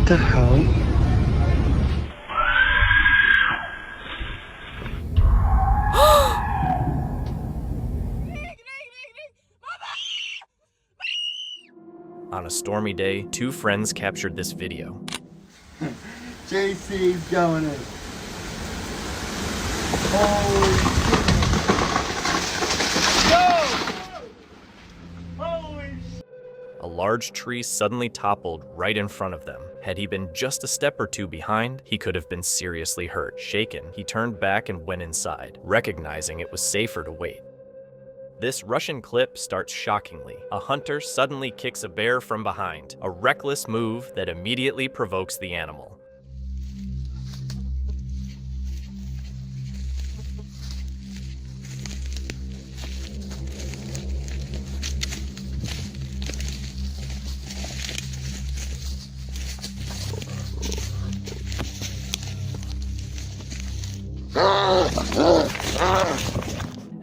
What the hell? On a stormy day, two friends captured this video. JC's going in. Holy shit. No! Holy shit. A large tree suddenly toppled right in front of them. Had he been just a step or two behind, he could have been seriously hurt. Shaken, he turned back and went inside, recognizing it was safer to wait. This Russian clip starts shockingly. A hunter suddenly kicks a bear from behind, a reckless move that immediately provokes the animal.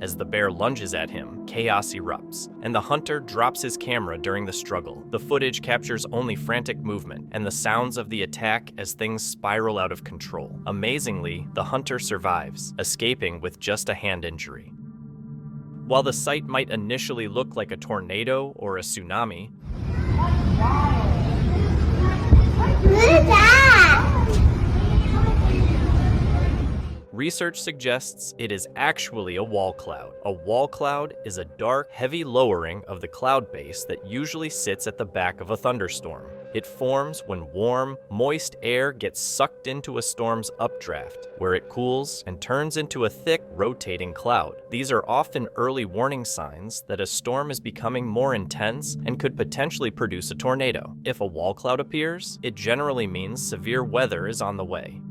As the bear lunges at him, chaos erupts, and the hunter drops his camera during the struggle. The footage captures only frantic movement and the sounds of the attack as things spiral out of control. Amazingly, the hunter survives, escaping with just a hand injury. While the sight might initially look like a tornado or a tsunami, research suggests it is actually a wall cloud. A wall cloud is a dark, heavy lowering of the cloud base that usually sits at the back of a thunderstorm. It forms when warm, moist air gets sucked into a storm's updraft, where it cools and turns into a thick, rotating cloud. These are often early warning signs that a storm is becoming more intense and could potentially produce a tornado. If a wall cloud appears, it generally means severe weather is on the way.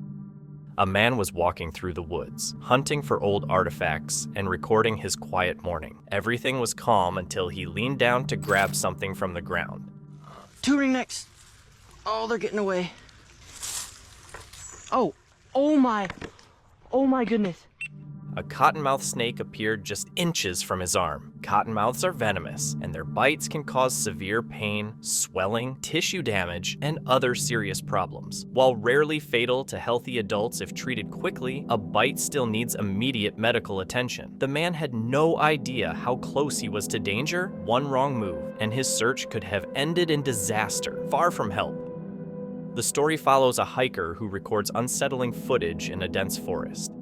A man was walking through the woods, hunting for old artifacts and recording his quiet morning. Everything was calm until he leaned down to grab something from the ground. Two ringnecks. Oh, they're getting away. Oh my goodness. A cottonmouth snake appeared just inches from his arm. Cottonmouths are venomous, and their bites can cause severe pain, swelling, tissue damage, and other serious problems. While rarely fatal to healthy adults if treated quickly, a bite still needs immediate medical attention. The man had no idea how close he was to danger. One wrong move, and his search could have ended in disaster, far from help. The story follows a hiker who records unsettling footage in a dense forest.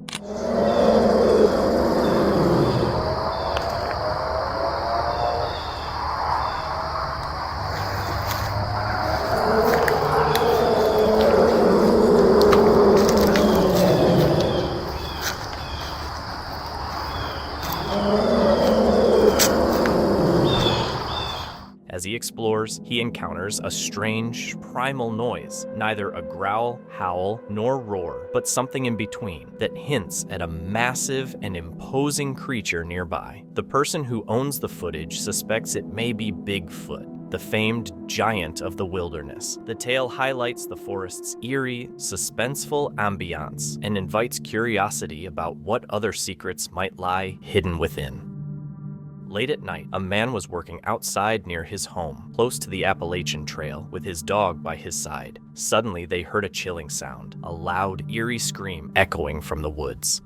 As he explores, he encounters a strange, primal noise, neither a growl, howl, nor roar, but something in between that hints at a massive and imposing creature nearby. The person who owns the footage suspects it may be Bigfoot, the famed giant of the wilderness. The tale highlights the forest's eerie, suspenseful ambiance and invites curiosity about what other secrets might lie hidden within. Late at night, a man was working outside near his home, close to the Appalachian Trail, with his dog by his side. Suddenly, they heard a chilling sound, a loud, eerie scream echoing from the woods.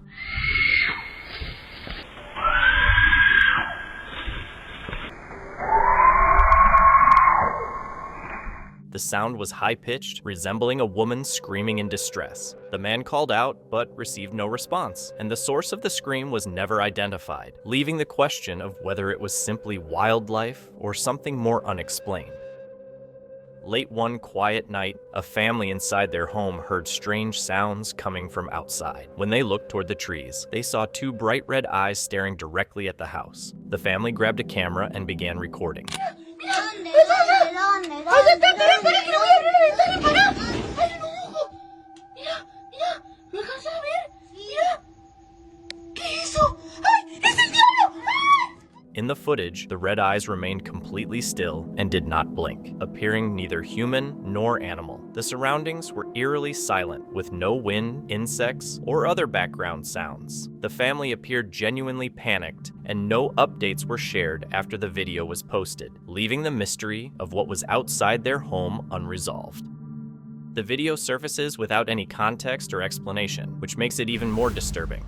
The sound was high-pitched, resembling a woman screaming in distress. The man called out, but received no response, and the source of the scream was never identified, leaving the question of whether it was simply wildlife or something more unexplained. Late one quiet night, a family inside their home heard strange sounds coming from outside. When they looked toward the trees, they saw two bright red eyes staring directly at the house. The family grabbed a camera and began recording. In the footage, the red eyes remained completely still and did not blink, appearing neither human nor animal. The surroundings were eerily silent, with no wind, insects, or other background sounds. The family appeared genuinely panicked, and no updates were shared after the video was posted, leaving the mystery of what was outside their home unresolved. The video surfaces without any context or explanation, which makes it even more disturbing.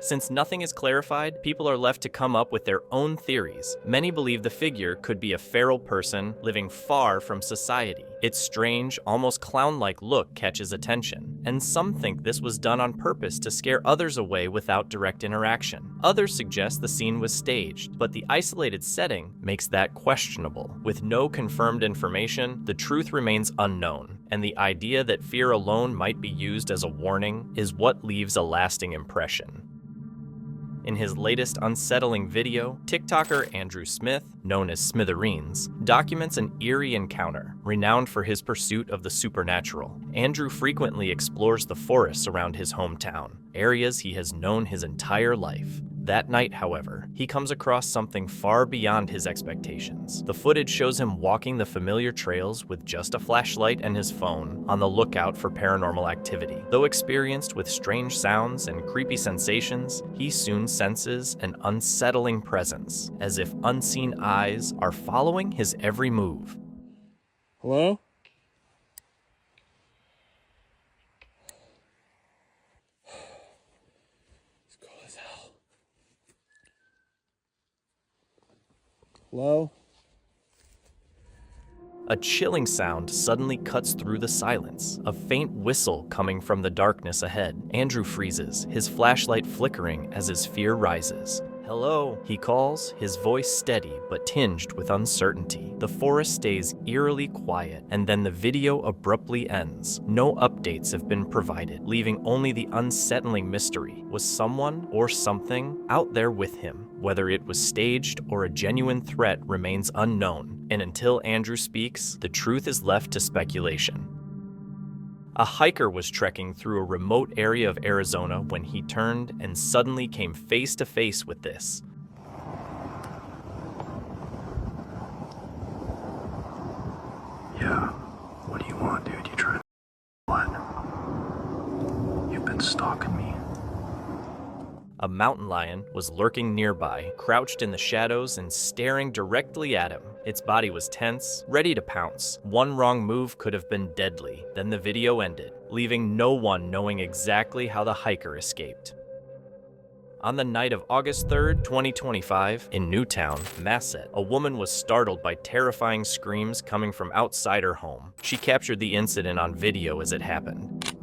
Since nothing is clarified, people are left to come up with their own theories. Many believe the figure could be a feral person living far from society. Its strange, almost clown-like look catches attention, and some think this was done on purpose to scare others away without direct interaction. Others suggest the scene was staged, but the isolated setting makes that questionable. With no confirmed information, the truth remains unknown, and the idea that fear alone might be used as a warning is what leaves a lasting impression. In his latest unsettling video, TikToker Andrew Smith, known as Smithereens, documents an eerie encounter. Renowned for his pursuit of the supernatural, Andrew frequently explores the forests around his hometown, areas he has known his entire life. That night, however, he comes across something far beyond his expectations. The footage shows him walking the familiar trails with just a flashlight and his phone, on the lookout for paranormal activity. Though experienced with strange sounds and creepy sensations, he soon senses an unsettling presence, as if unseen eyes are following his every move. Hello? It's cold as hell. Hello? A chilling sound suddenly cuts through the silence, a faint whistle coming from the darkness ahead. Andrew freezes, his flashlight flickering as his fear rises. "Hello," he calls, his voice steady but tinged with uncertainty. The forest stays eerily quiet, and then the video abruptly ends. No updates have been provided, leaving only the unsettling mystery. Was someone or something out there with him? Whether it was staged or a genuine threat remains unknown, and until Andrew speaks, the truth is left to speculation. A hiker was trekking through a remote area of Arizona when he turned and suddenly came face to face with this. Yeah, what do you want, dude? You trying to what? You've been stalking me. A mountain lion was lurking nearby, crouched in the shadows and staring directly at him. Its body was tense, ready to pounce. One wrong move could have been deadly. Then the video ended, leaving no one knowing exactly how the hiker escaped. On the night of August 3rd, 2025, in Newtown, Masset, a woman was startled by terrifying screams coming from outside her home. She captured the incident on video as it happened.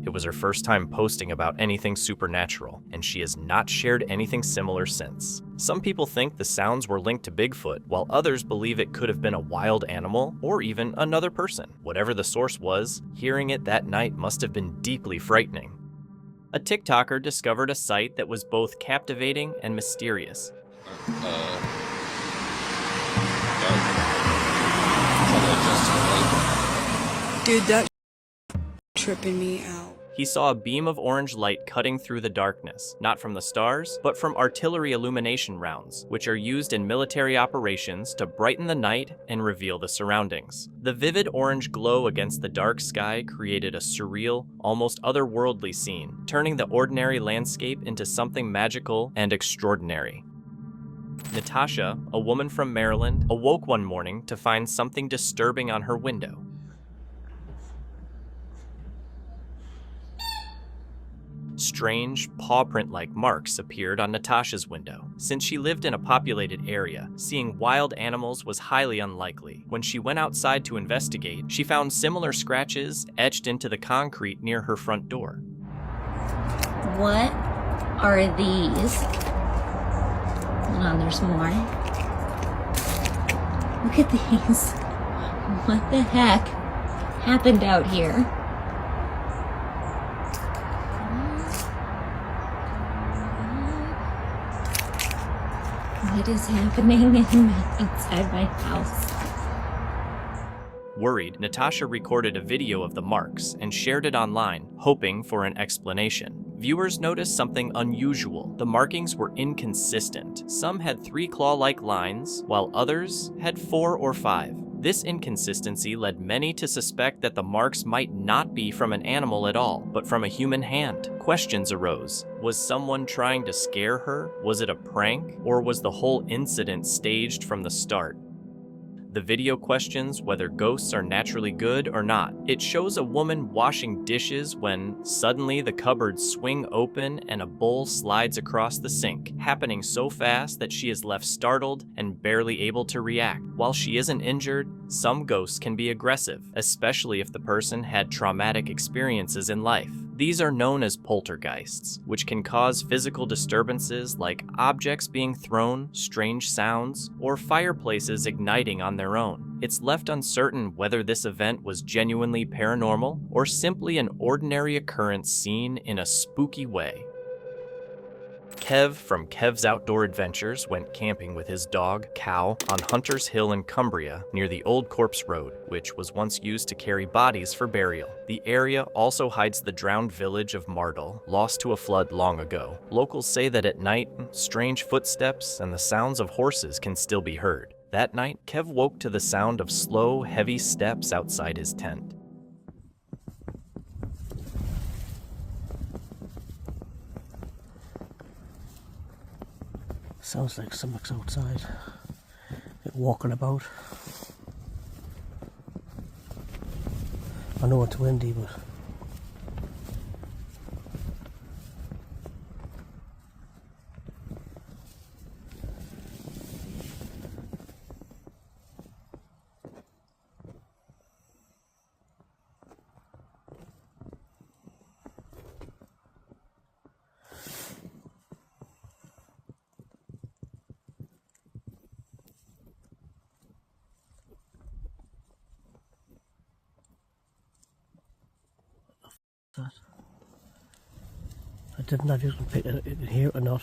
It was her first time posting about anything supernatural, and she has not shared anything similar since. Some people think the sounds were linked to Bigfoot, while others believe it could have been a wild animal or even another person. Whatever the source was, hearing it that night must have been deeply frightening. A TikToker discovered a sight that was both captivating and mysterious. Dude, that tripping me out. He saw a beam of orange light cutting through the darkness, not from the stars, but from artillery illumination rounds, which are used in military operations to brighten the night and reveal the surroundings. The vivid orange glow against the dark sky created a surreal, almost otherworldly scene, turning the ordinary landscape into something magical and extraordinary. Natasha, a woman from Maryland, awoke one morning to find something disturbing on her window. Strange, paw print-like marks appeared on Natasha's window. Since she lived in a populated area, seeing wild animals was highly unlikely. When she went outside to investigate, she found similar scratches etched into the concrete near her front door. What are these? Hold on, there's more. Look at these. What the heck happened out here? What is happening inside my house? Worried, Natasha recorded a video of the marks and shared it online, hoping for an explanation. Viewers noticed something unusual. The markings were inconsistent. Some had 3 claw-like lines, while others had 4 or 5. This inconsistency led many to suspect that the marks might not be from an animal at all, but from a human hand. Questions arose. Was someone trying to scare her? Was it a prank? Or was the whole incident staged from the start? The video questions whether ghosts are naturally good or not. It shows a woman washing dishes when suddenly the cupboards swing open and a bowl slides across the sink, happening so fast that she is left startled and barely able to react. While she isn't injured, some ghosts can be aggressive, especially if the person had traumatic experiences in life. These are known as poltergeists, which can cause physical disturbances like objects being thrown, strange sounds, or fireplaces igniting on their own. It's left uncertain whether this event was genuinely paranormal or simply an ordinary occurrence seen in a spooky way. Kev from Kev's Outdoor Adventures went camping with his dog, Cow, on Hunter's Hill in Cumbria, near the Old Corpse Road, which was once used to carry bodies for burial. The area also hides the drowned village of Mardle, lost to a flood long ago. Locals say that at night, strange footsteps and the sounds of horses can still be heard. That night, Kev woke to the sound of slow, heavy steps outside his tent. Sounds like something's outside, walking about. I know it's windy, but that. I didn't know if you can pick it, you can hear it or not.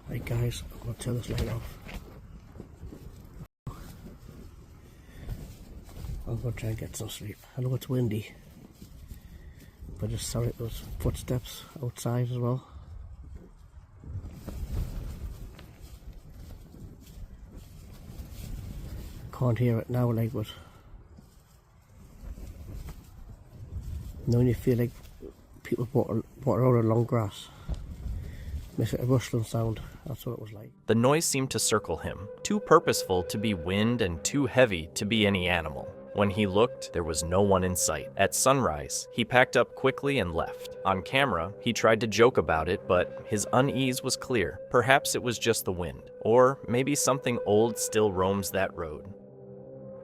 Right guys, I'm going to turn this light off. I'm going to try and get some sleep. I know it's windy, but just sorry those footsteps outside as well. Can't hear it now, like, but now when you feel like people walking out of long grass, makes it a rustling sound. That's what it was like. The noise seemed to circle him, too purposeful to be wind and too heavy to be any animal. When he looked, there was no one in sight. At sunrise, he packed up quickly and left. On camera, he tried to joke about it, but his unease was clear. Perhaps it was just the wind, or maybe something old still roams that road.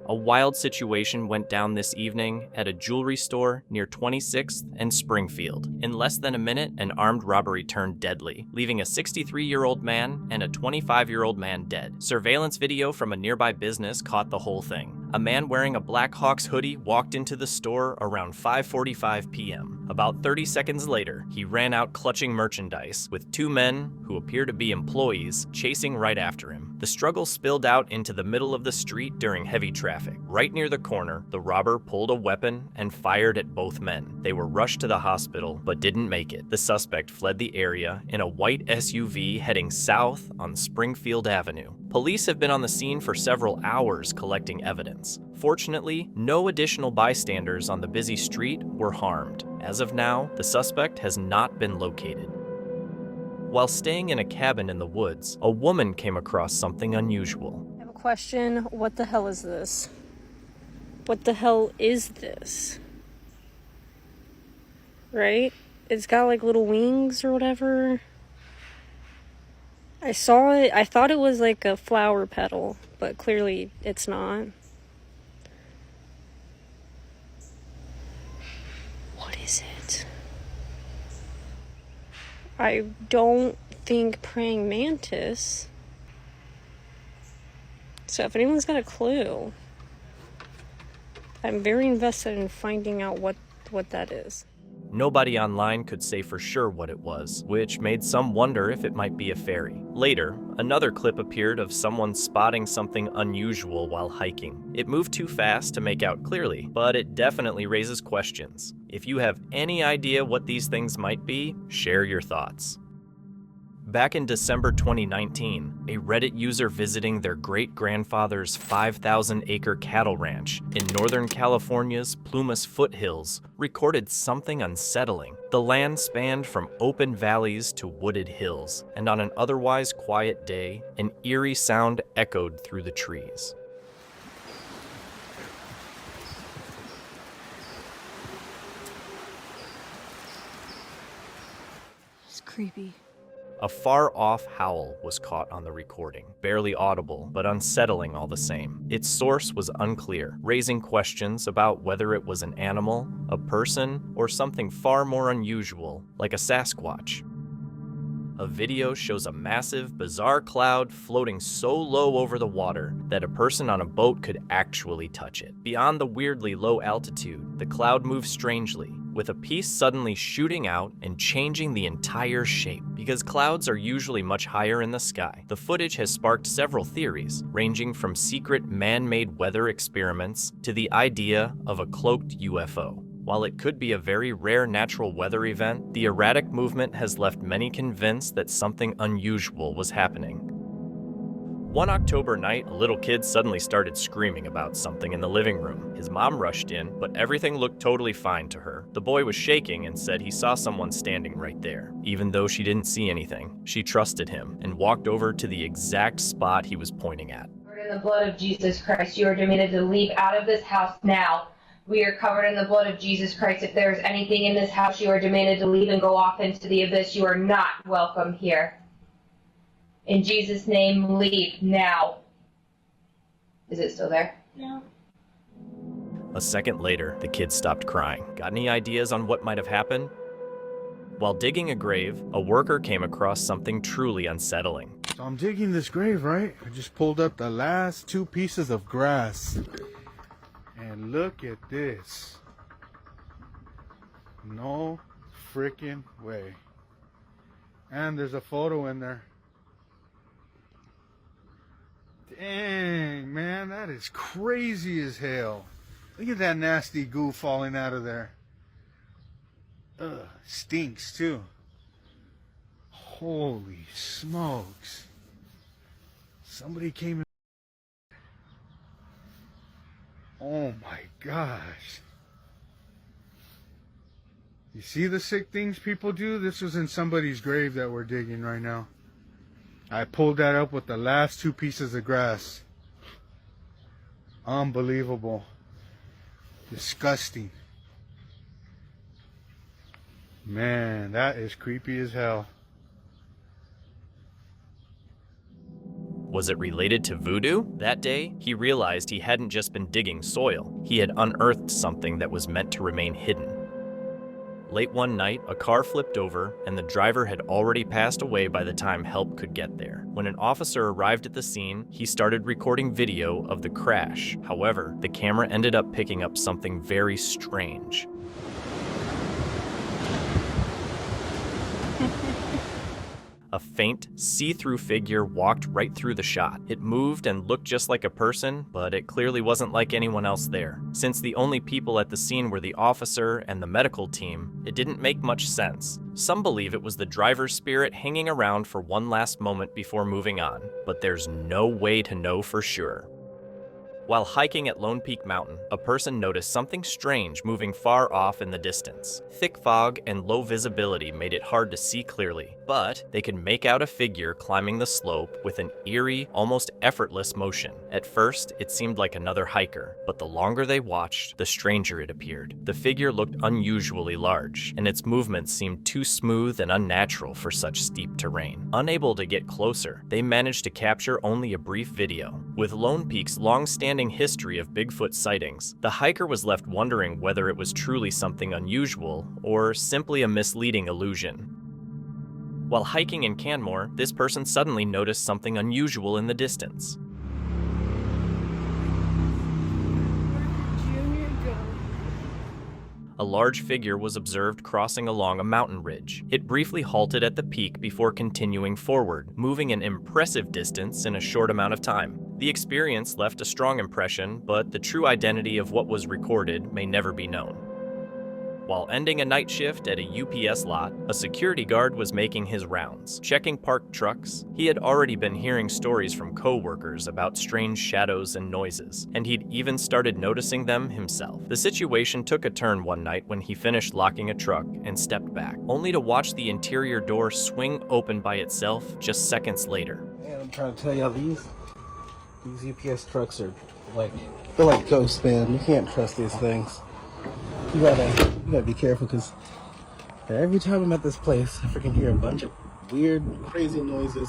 A wild situation went down this evening at a jewelry store near 26th and Springfield. In less than a minute, an armed robbery turned deadly, leaving a 63-year-old man and a 25-year-old man dead. Surveillance video from a nearby business caught the whole thing. A man wearing a Black Hawks hoodie walked into the store around 5:45 p.m. About 30 seconds later, he ran out clutching merchandise, with 2 men, who appear to be employees, chasing right after him. The struggle spilled out into the middle of the street during heavy traffic. Right near the corner, the robber pulled a weapon and fired at both men. They were rushed to the hospital, but didn't make it. The suspect fled the area in a white SUV heading south on Springfield Avenue. Police have been on the scene for several hours collecting evidence. Fortunately, no additional bystanders on the busy street were harmed. As of now, the suspect has not been located. While staying in a cabin in the woods, a woman came across something unusual. I have a question. What the hell is this? What the hell is this? Right? It's got like little wings or whatever. I saw it. I thought it was like a flower petal, but clearly it's not. What is it? I don't think praying mantis. So if anyone's got a clue, I'm very invested in finding out what that is. Nobody online could say for sure what it was, which made some wonder if it might be a fairy. Later, another clip appeared of someone spotting something unusual while hiking. It moved too fast to make out clearly, but it definitely raises questions. If you have any idea what these things might be, share your thoughts. Back in December 2019, a Reddit user visiting their great-grandfather's 5,000-acre cattle ranch in Northern California's Plumas foothills recorded something unsettling. The land spanned from open valleys to wooded hills, and on an otherwise quiet day, an eerie sound echoed through the trees. It's creepy. A far-off howl was caught on the recording, barely audible, but unsettling all the same. Its source was unclear, raising questions about whether it was an animal, a person, or something far more unusual, like a Sasquatch. A video shows a massive, bizarre cloud floating so low over the water that a person on a boat could actually touch it. Beyond the weirdly low altitude, the cloud moves strangely, with a piece suddenly shooting out and changing the entire shape. Because clouds are usually much higher in the sky, the footage has sparked several theories, ranging from secret man-made weather experiments to the idea of a cloaked UFO. While it could be a very rare natural weather event, the erratic movement has left many convinced that something unusual was happening. One October night, a little kid suddenly started screaming about something in the living room. His mom rushed in, but everything looked totally fine to her. The boy was shaking and said he saw someone standing right there. Even though she didn't see anything, she trusted him and walked over to the exact spot he was pointing at. In the blood of Jesus Christ, you are demanded to leave out of this house now. We are covered in the blood of Jesus Christ. If there is anything in this house, you are demanded to leave and go off into the abyss. You are not welcome here. In Jesus' name, leave now. Is it still there? No. A second later, the kid stopped crying. Got any ideas on what might have happened? While digging a grave, a worker came across something truly unsettling. So I'm digging this grave, right? I just pulled up the last 2 pieces of grass. And look at this. No freaking way. And there's a photo in there. Dang, man, that is crazy as hell. Look at that nasty goo falling out of there. Ugh, stinks too. Holy smokes. Somebody came in. Oh my gosh. You see the sick things people do? This was in somebody's grave that we're digging right now. I pulled that up with the last 2 pieces of grass. Unbelievable. Disgusting. Man, that is creepy as hell. Was it related to voodoo? That day, he realized he hadn't just been digging soil. He had unearthed something that was meant to remain hidden. Late one night, a car flipped over, and the driver had already passed away by the time help could get there. When an officer arrived at the scene, he started recording video of the crash. However, the camera ended up picking up something very strange. A faint, see-through figure walked right through the shot. It moved and looked just like a person, but it clearly wasn't like anyone else there. Since the only people at the scene were the officer and the medical team, it didn't make much sense. Some believe it was the driver's spirit hanging around for one last moment before moving on, but there's no way to know for sure. While hiking at Lone Peak Mountain, a person noticed something strange moving far off in the distance. Thick fog and low visibility made it hard to see clearly, but they could make out a figure climbing the slope with an eerie, almost effortless motion. At first, it seemed like another hiker, but the longer they watched, the stranger it appeared. The figure looked unusually large, and its movements seemed too smooth and unnatural for such steep terrain. Unable to get closer, they managed to capture only a brief video. With Lone Peak's long-standing history of Bigfoot sightings, the hiker was left wondering whether it was truly something unusual or simply a misleading illusion. While hiking in Canmore, this person suddenly noticed something unusual in the distance. A large figure was observed crossing along a mountain ridge. It briefly halted at the peak before continuing forward, moving an impressive distance in a short amount of time. The experience left a strong impression, but the true identity of what was recorded may never be known. While ending a night shift at a UPS lot, a security guard was making his rounds, checking parked trucks. He had already been hearing stories from co-workers about strange shadows and noises, and he'd even started noticing them himself. The situation took a turn one night when he finished locking a truck and stepped back, only to watch the interior door swing open by itself just seconds later. Man, I'm trying to tell y'all, these UPS trucks are they're like ghosts, man. You can't trust these things. You gotta be careful, because every time I'm at this place, I freaking hear a bunch of weird, crazy noises.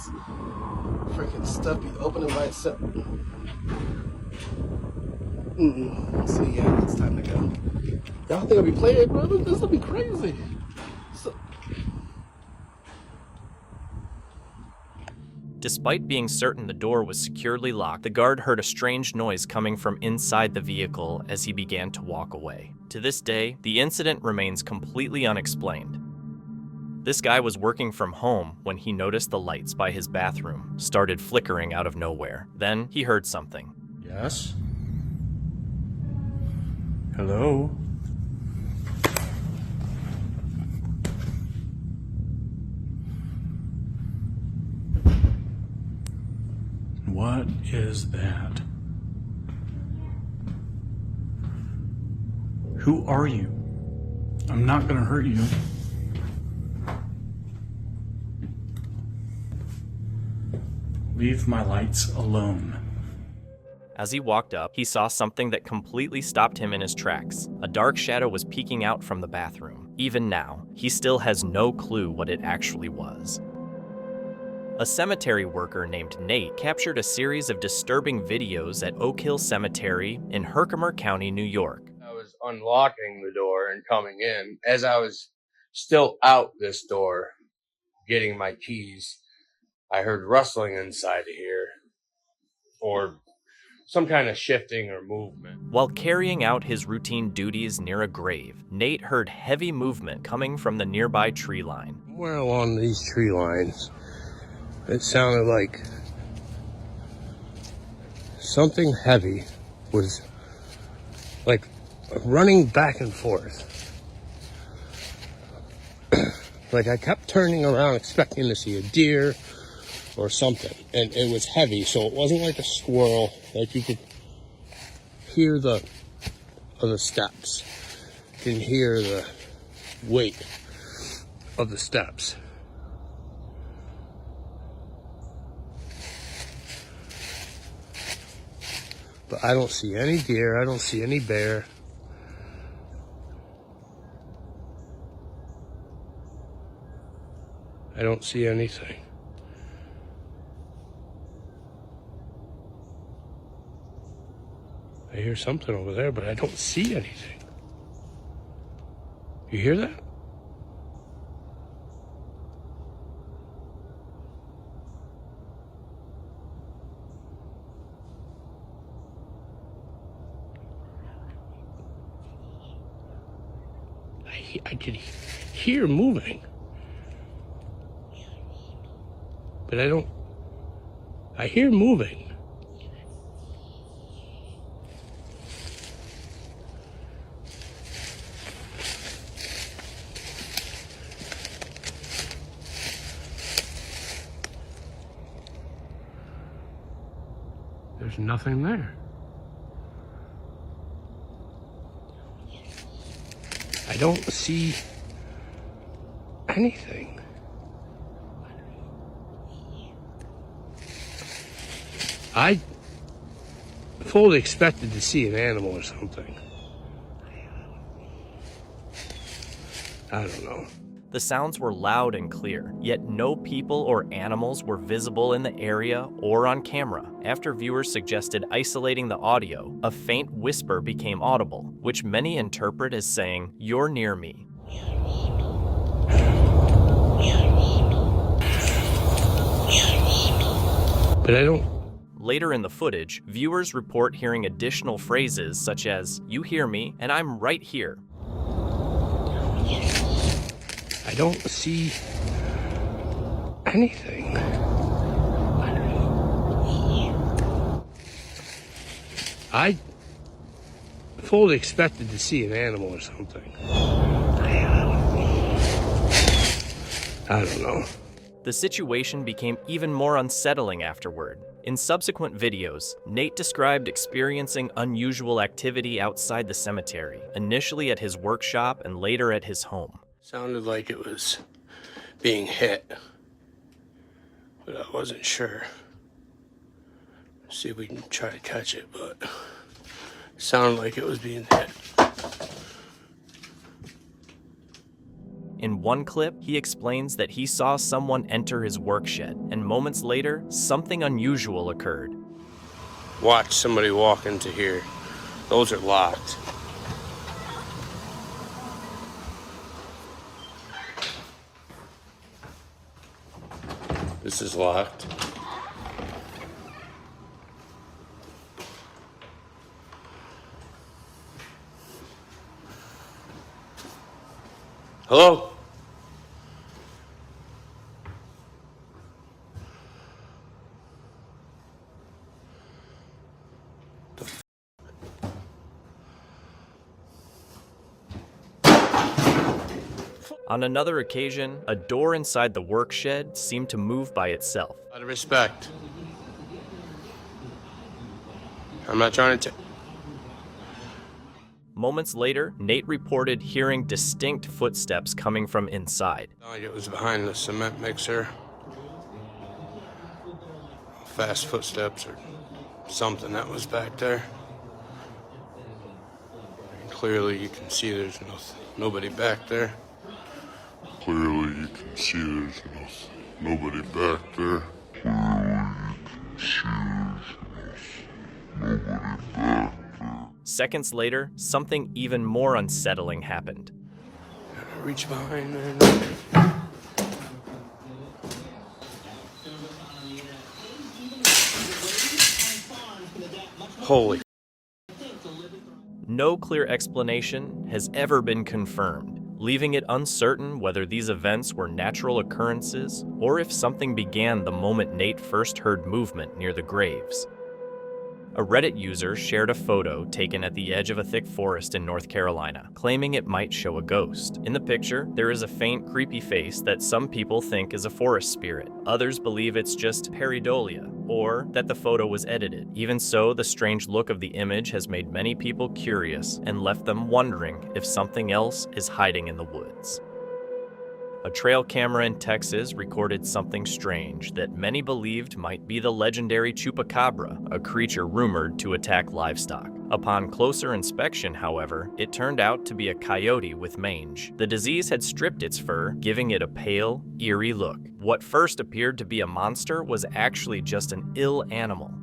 Freaking stuff be opening by itself. So yeah, it's time to go. Y'all think I'll be playing, bro? This will be crazy. Despite being certain the door was securely locked, the guard heard a strange noise coming from inside the vehicle as he began to walk away. To this day, the incident remains completely unexplained. This guy was working from home when he noticed the lights by his bathroom started flickering out of nowhere. Then he heard something. Yes? Hello? What is that? Who are you? I'm not gonna hurt you. Leave my lights alone. As he walked up, he saw something that completely stopped him in his tracks. A dark shadow was peeking out from the bathroom. Even now, he still has no clue what it actually was. A cemetery worker named Nate captured a series of disturbing videos at Oak Hill Cemetery in Herkimer County, New York. I was unlocking the door and coming in. As I was still out this door, getting my keys, I heard rustling inside of here, or some kind of shifting or movement. While carrying out his routine duties near a grave, Nate heard heavy movement coming from the nearby tree line. Somewhere along these tree lines, it sounded like something heavy was like running back and forth. Like I kept turning around expecting to see a deer or something, and it was heavy, so it wasn't like a squirrel. Like you could hear the steps, you can hear the weight of the steps. But I don't see any deer, I don't see any bear. I don't see anything. I hear something over there, but I don't see anything. You hear that? I can hear moving, but I hear moving. There's nothing there. I don't see anything. I fully expected to see an animal or something. I don't know. The sounds were loud and clear, yet no people or animals were visible in the area or on camera. After viewers suggested isolating the audio, a faint whisper became audible, which many interpret as saying, "You're near me." But I don't... Later in the footage, viewers report hearing additional phrases such as, "You hear me, and I'm right here." I don't see anything. I fully expected to see an animal or something. I don't know. The situation became even more unsettling afterward. In subsequent videos, Nate described experiencing unusual activity outside the cemetery, initially at his workshop and later at his home. Sounded like it was being hit, but I wasn't sure. See if we can try to catch it, but it sounded like it was being hit. In one clip, he explains that he saw someone enter his work shed, and moments later, something unusual occurred. Watch somebody walk into here. Those are locked. This is locked. Hello? On another occasion, a door inside the work shed seemed to move by itself. Out of respect. I'm not trying to... Moments later, Nate reported hearing distinct footsteps coming from inside. Like it was behind the cement mixer. Fast footsteps or something that was back there. Clearly you can see there's nobody back there. Clearly you can see there's nobody back there. Seconds later, something even more unsettling happened. Reach behind there. Holy. No clear explanation has ever been confirmed, leaving it uncertain whether these events were natural occurrences or if something began the moment Nate first heard movement near the graves. A Reddit user shared a photo taken at the edge of a thick forest in North Carolina, claiming it might show a ghost. In the picture, there is a faint, creepy face that some people think is a forest spirit. Others believe it's just pareidolia, or that the photo was edited. Even so, the strange look of the image has made many people curious and left them wondering if something else is hiding in the woods. A trail camera in Texas recorded something strange that many believed might be the legendary chupacabra, a creature rumored to attack livestock. Upon closer inspection, however, it turned out to be a coyote with mange. The disease had stripped its fur, giving it a pale, eerie look. What first appeared to be a monster was actually just an ill animal.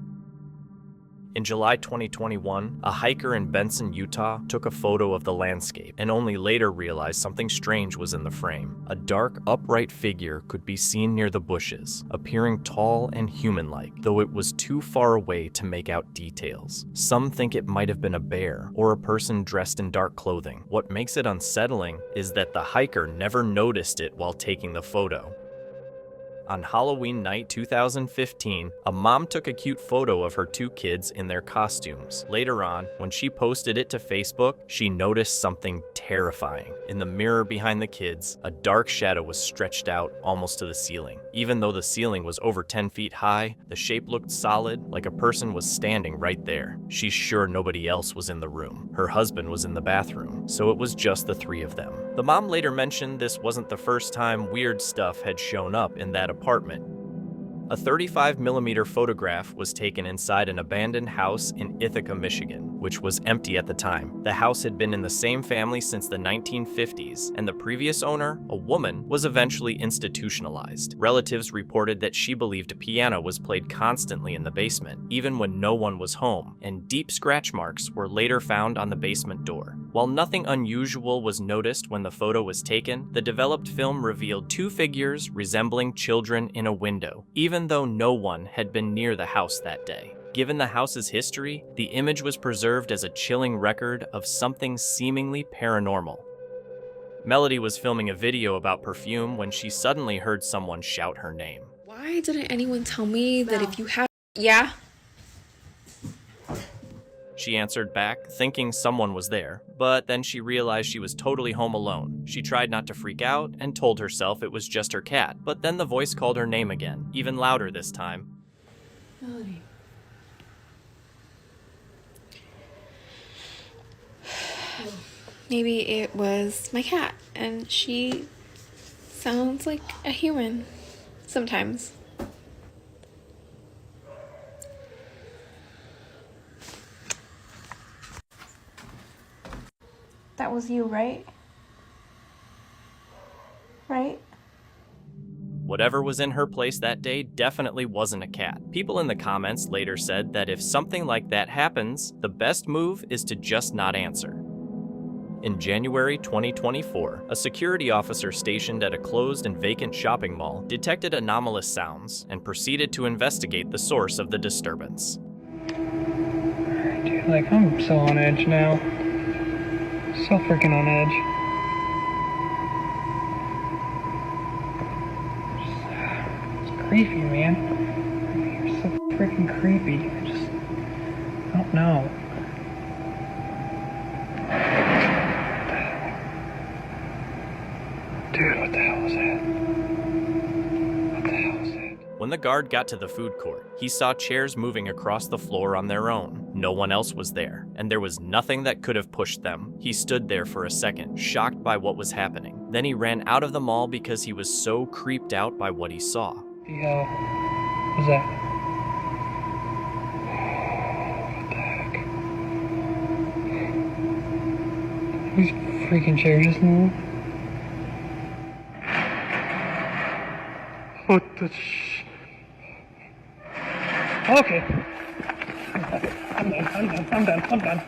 In July 2021, a hiker in Benson, Utah, took a photo of the landscape and only later realized something strange was in the frame. A dark, upright figure could be seen near the bushes, appearing tall and human-like, though it was too far away to make out details. Some think it might have been a bear or a person dressed in dark clothing. What makes it unsettling is that the hiker never noticed it while taking the photo. On Halloween night 2015, a mom took a cute photo of her two kids in their costumes. Later on, when she posted it to Facebook, she noticed something terrifying. In the mirror behind the kids, a dark shadow was stretched out almost to the ceiling. Even though the ceiling was over 10 feet high, the shape looked solid, like a person was standing right there. She's sure nobody else was in the room. Her husband was in the bathroom, so it was just the three of them. The mom later mentioned this wasn't the first time weird stuff had shown up in that apartment. A 35mm photograph was taken inside an abandoned house in Ithaca, Michigan, which was empty at the time. The house had been in the same family since the 1950s, and the previous owner, a woman, was eventually institutionalized. Relatives reported that she believed a piano was played constantly in the basement, even when no one was home, and deep scratch marks were later found on the basement door. While nothing unusual was noticed when the photo was taken, the developed film revealed two figures resembling children in a window, even though no one had been near the house that day. Given the house's history, the image was preserved as a chilling record of something seemingly paranormal. Melody was filming a video about perfume when she suddenly heard someone shout her name. Why didn't anyone tell me that if you have... Yeah? She answered back, thinking someone was there, but then she realized she was totally home alone. She tried not to freak out and told herself it was just her cat, but then the voice called her name again, even louder this time. Melody. Maybe it was my cat, and she sounds like a human sometimes. That was you, right? Right? Whatever was in her place that day definitely wasn't a cat. People in the comments later said that if something like that happens, the best move is to just not answer. In January 2024, a security officer stationed at a closed and vacant shopping mall detected anomalous sounds and proceeded to investigate the source of the disturbance. Alright, dude, like, I'm so on edge now. So freaking on edge. It's creepy, man. You're so freaking creepy. I don't know. Dude, what the hell was that? What the hell was that? When the guard got to the food court, he saw chairs moving across the floor on their own. No one else was there, and there was nothing that could have pushed them. He stood there for a second, shocked by what was happening. Then he ran out of the mall because he was so creeped out by what he saw. The hell was that? What the heck? These freaking chairs just moved. What the Okay. I'm done.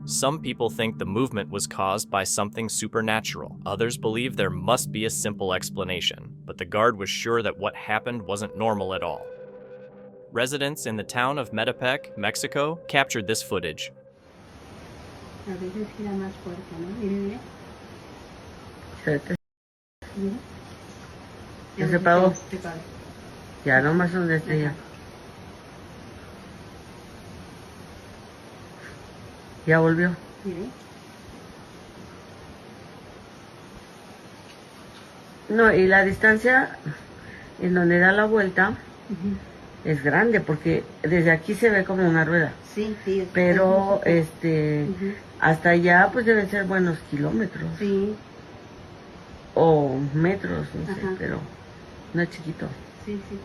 Some people think the movement was caused by something supernatural. Others believe there must be a simple explanation, but the guard was sure that what happened wasn't normal at all. Residents in the town of Metepec, Mexico, captured this footage. ¿Ya se pagó? Ya, nomás donde esté ya. ¿Ya volvió? No, y la distancia en donde da la vuelta es grande porque desde aquí se ve como una rueda. Sí, sí. Pero hasta allá pues deben ser buenos kilómetros. Sí. O metros, no sé, pero no es chiquito. Sí, sí.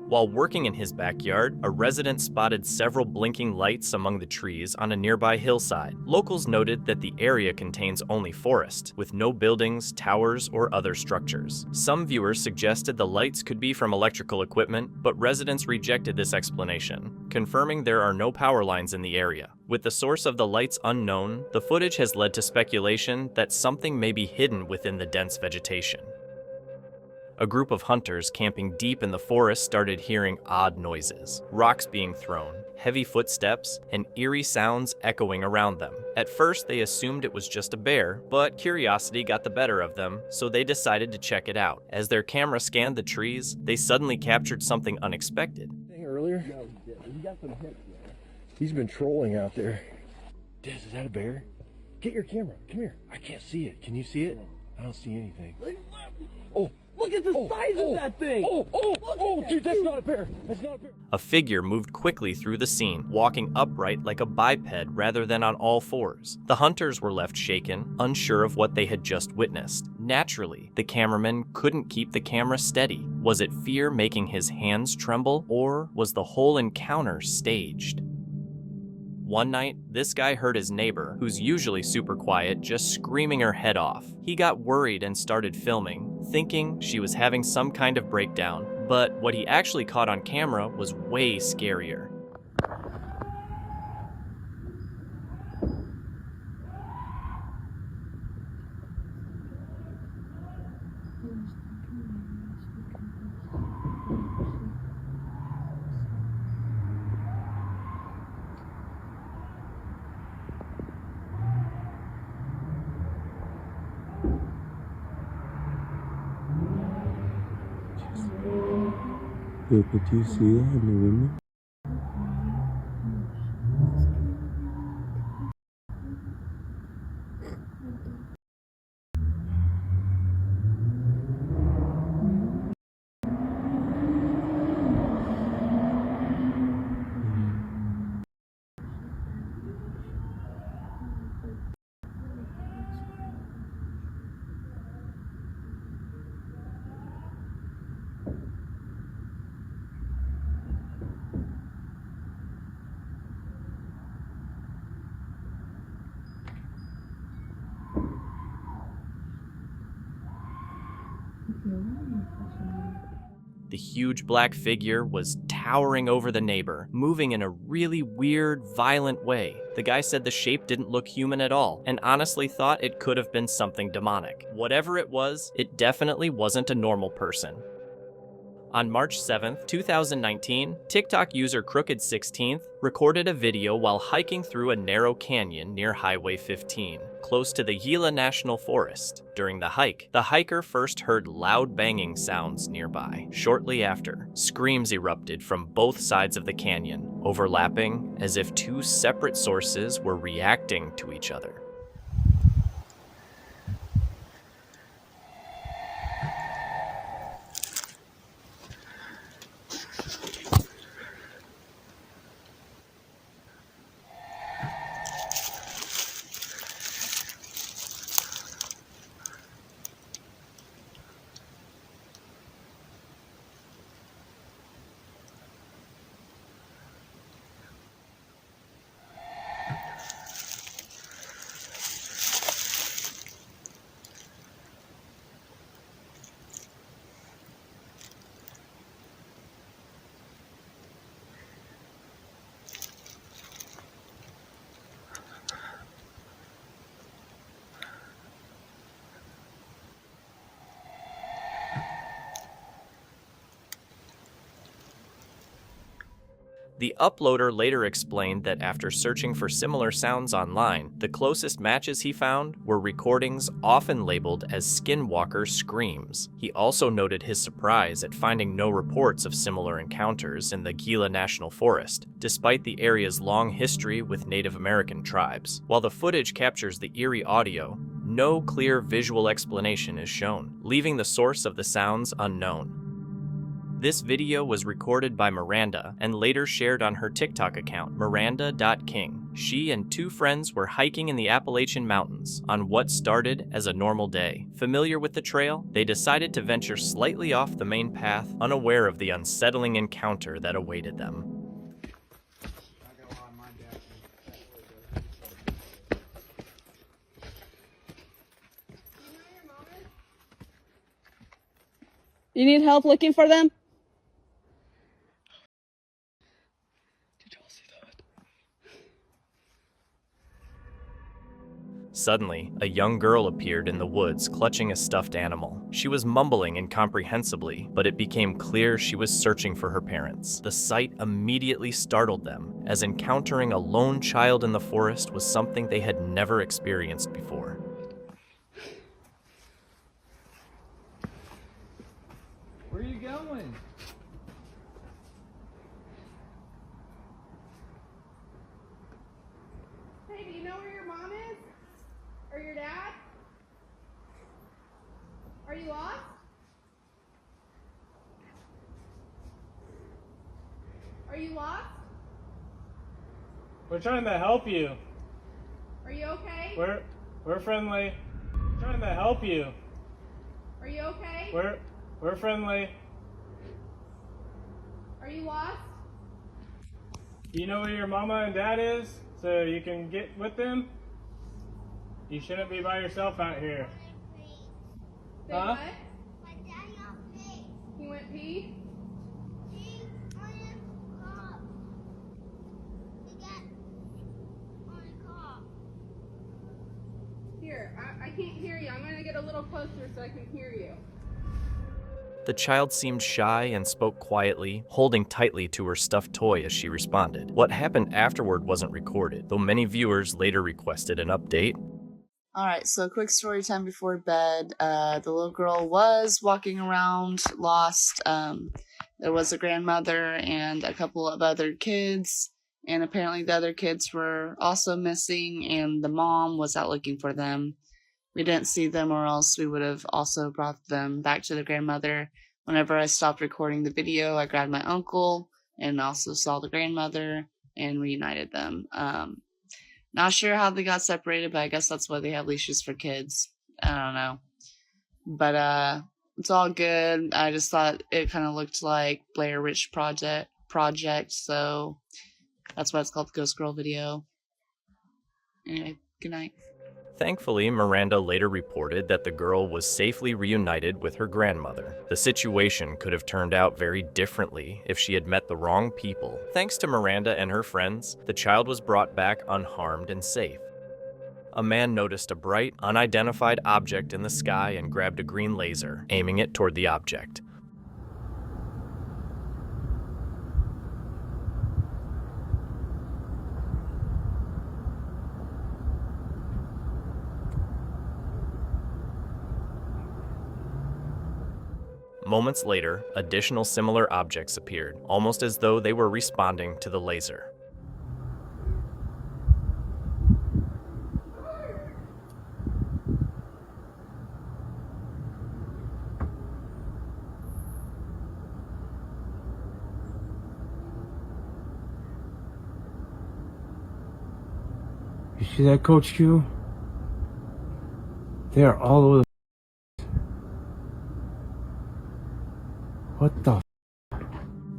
While working in his backyard, a resident spotted several blinking lights among the trees on a nearby hillside. Locals noted that the area contains only forest, with no buildings, towers, or other structures. Some viewers suggested the lights could be from electrical equipment, but residents rejected this explanation, confirming there are no power lines in the area. With the source of the lights unknown, the footage has led to speculation that something may be hidden within the dense vegetation. A group of hunters camping deep in the forest started hearing odd noises, rocks being thrown, heavy footsteps, and eerie sounds echoing around them. At first, they assumed it was just a bear, but curiosity got the better of them, so they decided to check it out. As their camera scanned the trees, they suddenly captured something unexpected. Earlier? He got some hits there. He's been trolling out there. Des, is that a bear? Get your camera. Come here. I can't see it. Can you see it? I don't see anything. Oh! Look at the size of that thing! Dude, that's not a bear! That's not a bear! A figure moved quickly through the scene, walking upright like a biped rather than on all fours. The hunters were left shaken, unsure of what they had just witnessed. Naturally, the cameraman couldn't keep the camera steady. Was it fear making his hands tremble, or was the whole encounter staged? One night, this guy heard his neighbor, who's usually super quiet, just screaming her head off. He got worried and started filming, thinking she was having some kind of breakdown. But what he actually caught on camera was way scarier. Could you see that in the window? The huge black figure was towering over the neighbor, moving in a really weird, violent way. The guy said the shape didn't look human at all, and honestly thought it could have been something demonic. Whatever it was, it definitely wasn't a normal person. On March 7th, 2019, TikTok user Crooked16th recorded a video while hiking through a narrow canyon near Highway 15, close to the Gila National Forest. During the hike, the hiker first heard loud banging sounds nearby. Shortly after, screams erupted from both sides of the canyon, overlapping as if two separate sources were reacting to each other. The uploader later explained that after searching for similar sounds online, the closest matches he found were recordings often labeled as skinwalker screams. He also noted his surprise at finding no reports of similar encounters in the Gila National Forest, despite the area's long history with Native American tribes. While the footage captures the eerie audio, no clear visual explanation is shown, leaving the source of the sounds unknown. This video was recorded by Miranda and later shared on her TikTok account, Miranda.King. She and two friends were hiking in the Appalachian Mountains on what started as a normal day. Familiar with the trail, they decided to venture slightly off the main path, unaware of the unsettling encounter that awaited them. You need help looking for them? Suddenly, a young girl appeared in the woods clutching a stuffed animal. She was mumbling incomprehensibly, but it became clear she was searching for her parents. The sight immediately startled them, as encountering a lone child in the forest was something they had never experienced before. Where are you going? Hey, do you know where your mom is? Or your dad? Are you lost? Are you lost? We're trying to help you. Are you okay? We're friendly. We're trying to help you. Are you okay? We're friendly. Are you lost? You know where your mama and dad is, so you can get with them? You shouldn't be by yourself out here. Say Huh? what? He went pee? Here, I can't hear you. I'm going to get a little closer so I can hear you. The child seemed shy and spoke quietly, holding tightly to her stuffed toy as she responded. What happened afterward wasn't recorded, though many viewers later requested an update. Alright, so quick story time before bed. The little girl was walking around lost. There was a grandmother and a couple of other kids, and apparently the other kids were also missing, and the mom was out looking for them. We didn't see them, or else we would have also brought them back to the grandmother. Whenever I stopped recording the video, I grabbed my uncle and also saw the grandmother and reunited them. Not sure how they got separated, but I guess that's why they have leashes for kids. I don't know. But it's all good. I just thought it kind of looked like Blair Witch Project, so that's why it's called the Ghost Girl video. Anyway, good night. Thankfully, Miranda later reported that the girl was safely reunited with her grandmother. The situation could have turned out very differently if she had met the wrong people. Thanks to Miranda and her friends, the child was brought back unharmed and safe. A man noticed a bright, unidentified object in the sky and grabbed a green laser, aiming it toward the object. Moments later, additional similar objects appeared, almost as though they were responding to the laser. You see that, Coach Q? They are all over the... What the...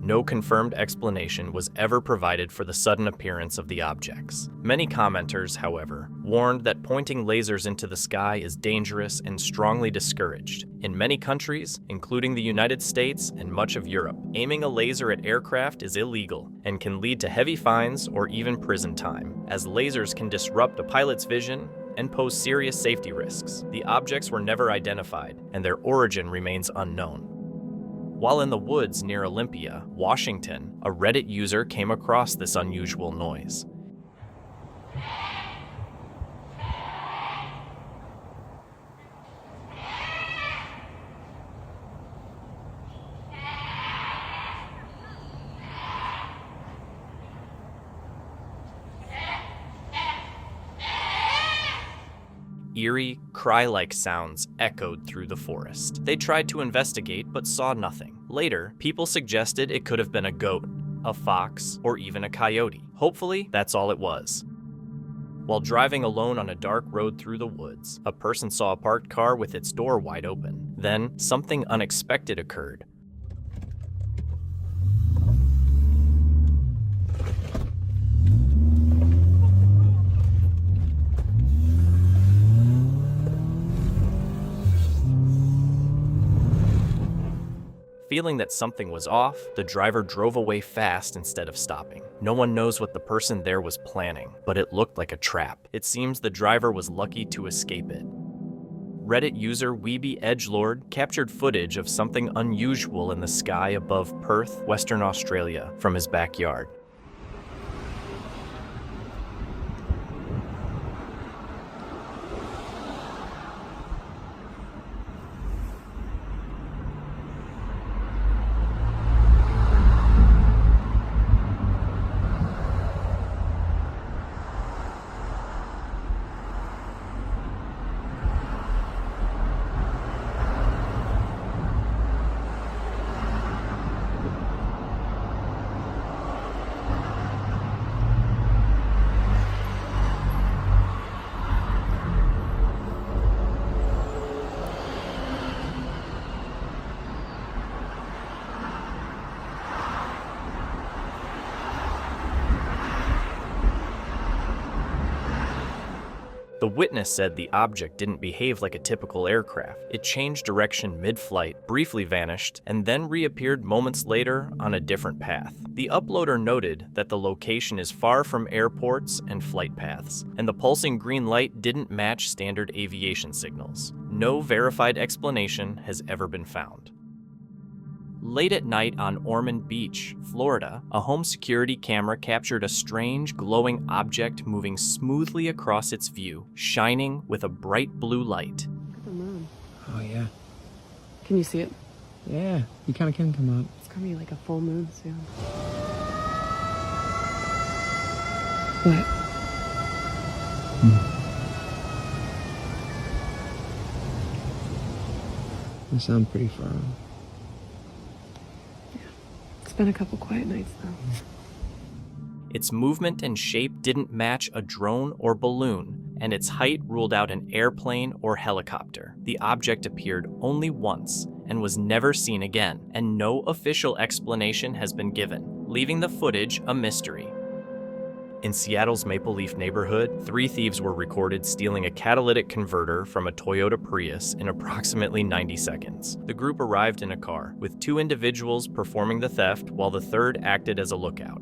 No confirmed explanation was ever provided for the sudden appearance of the objects. Many commenters, however, warned that pointing lasers into the sky is dangerous and strongly discouraged. In many countries, including the United States and much of Europe, aiming a laser at aircraft is illegal and can lead to heavy fines or even prison time, as lasers can disrupt a pilot's vision and pose serious safety risks. The objects were never identified, and their origin remains unknown. While in the woods near Olympia, Washington, a Reddit user came across this unusual noise. Eerie, cry-like sounds echoed through the forest. They tried to investigate but saw nothing. Later, people suggested it could have been a goat, a fox, or even a coyote. Hopefully, that's all it was. While driving alone on a dark road through the woods, a person saw a parked car with its door wide open. Then, something unexpected occurred. Feeling that something was off, the driver drove away fast insteed of stopping. No one knows what the person there was planning, but it looked like a trap. It seems the driver was lucky to escape it. Reddit user Weeby Edgelord captured footage of something unusual in the sky above Perth, Western Australia, from his backyard. The witness said the object didn't behave like a typical aircraft. It changed direction mid-flight, briefly vanished, and then reappeared moments later on a different path. The uploader noted that the location is far from airports and flight paths, and the pulsing green light didn't match standard aviation signals. No verified explanation has ever been found. Late at night on Ormond Beach, Florida, a home security camera captured a strange glowing object moving smoothly across its view, shining with a bright blue light. Look at the moon. Oh, yeah. Can you see it? Yeah, you kind of can come up. It's gonna be like a full moon soon. What? You sound pretty far off. It's been a couple quiet nights though. Its movement and shape didn't match a drone or balloon, and its height ruled out an airplane or helicopter. The object appeared only once and was never seen again, and no official explanation has been given, leaving the footage a mystery. In Seattle's Maple Leaf neighborhood, 3 thieves were recorded stealing a catalytic converter from a Toyota Prius in approximately 90 seconds. The group arrived in a car, with 2 individuals performing the theft while the third acted as a lookout.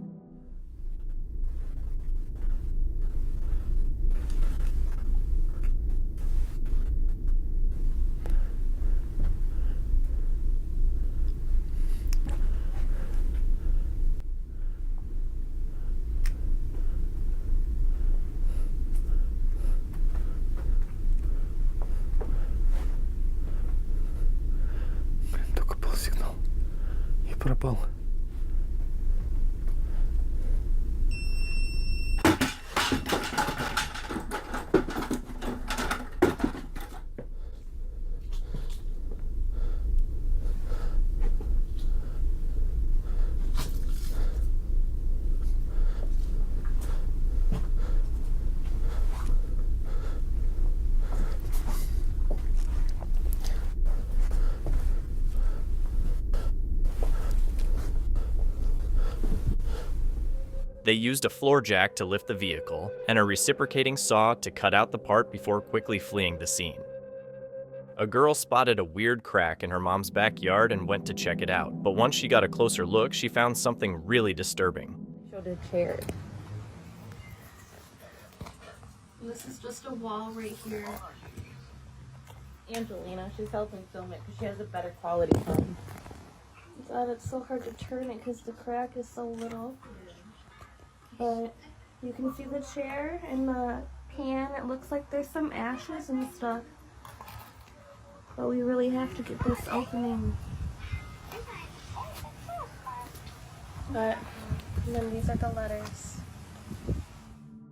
Toca pelo signal. E para pão. They used a floor jack to lift the vehicle and a reciprocating saw to cut out the part before quickly fleeing the scene. A girl spotted a weird crack in her mom's backyard and went to check it out, but once she got a closer look, she found something really disturbing. Showed a chair. This is just a wall right here. Angelina, she's helping film it because she has a better quality phone. God, it's so hard to turn it because the crack is so little. But you can see the chair and the pan. It looks like there's some ashes and stuff. But we really have to get this opening. But, and then these are the letters.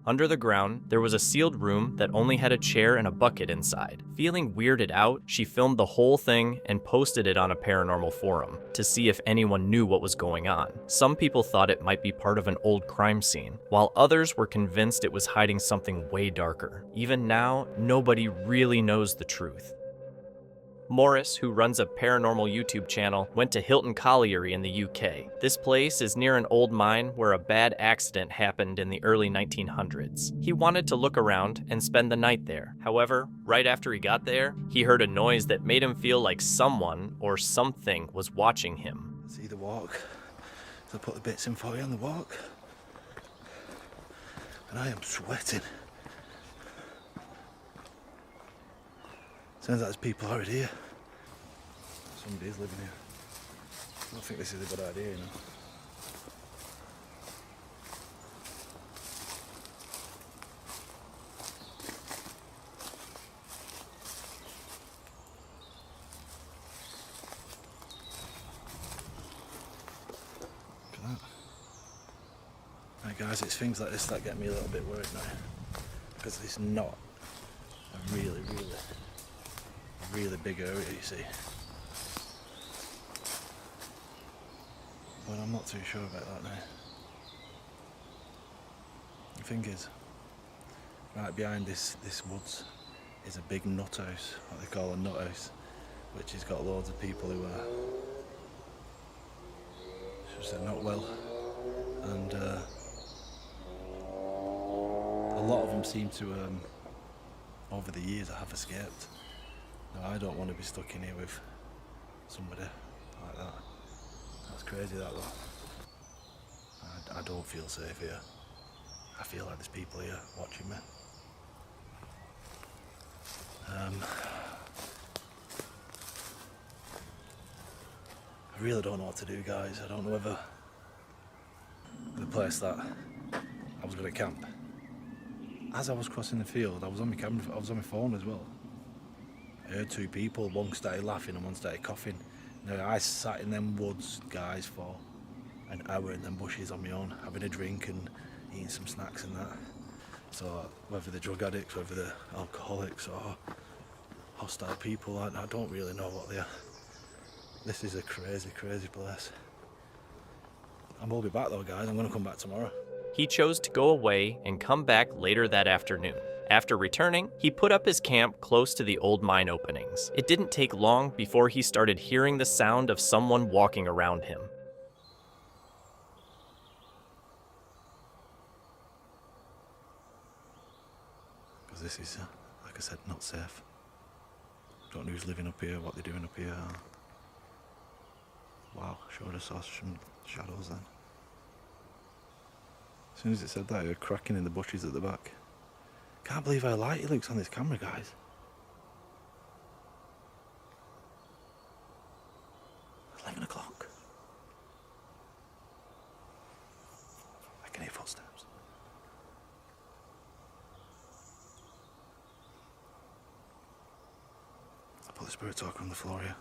Under the ground, there was a sealed room that only had a chair and a bucket inside. Feeling weirded out, she filmed the whole thing and posted it on a paranormal forum to see if anyone knew what was going on. Some people thought it might be part of an old crime scene, while others were convinced it was hiding something way darker. Even now, nobody really knows the truth. Morris, who runs a paranormal YouTube channel, went to Hilton Colliery in the UK. This place is near an old mine where a bad accident happened in the early 1900s. He wanted to look around and spend the night there. However, right after he got there, he heard a noise that made him feel like someone or something was watching him. See the walk. So I put the bits in for you on the walk. And I am sweating. Sounds like there's people already here. Somebody is living here. I don't think this is a good idea, you know. Look at that. Right guys, it's things like this that get me a little bit worried now. Because it's not a really big area, you see. But I'm not too sure about that now. The thing is, right behind this woods is a big nut house, what they call a nut house, which has got loads of people who are, should I say, not well. And a lot of them seem to over the years I have escaped. Now I don't want to be stuck in here with somebody like that. That's crazy, that though. I don't feel safe here. I feel like there's people here watching me. I really don't know what to do, guys. I don't know whether the place that I was going to camp. As I was crossing the field, I was on my camera, I was on my phone as well. I heard two people, one started laughing and one started coughing. Now I sat in them woods, guys, for an hour in them bushes on my own, having a drink and eating some snacks and that. So whether they're drug addicts, whether they're alcoholics or hostile people, I don't really know what they are. This is a crazy, crazy place. I will be back though, guys. I'm going to come back tomorrow. He chose to go away and come back later that afternoon. After returning, he put up his camp close to the old mine openings. It didn't take long before he started hearing the sound of someone walking around him. Because this is, like I said, not safe. Don't know who's living up here, what they're doing up here. Wow, sure I saw some shadows then. As soon as it said that, I heard cracking in the bushes at the back. Can't believe how light it looks on this camera, guys. It's 11 o'clock. I can hear footsteps. I put the spirit talker on the floor here.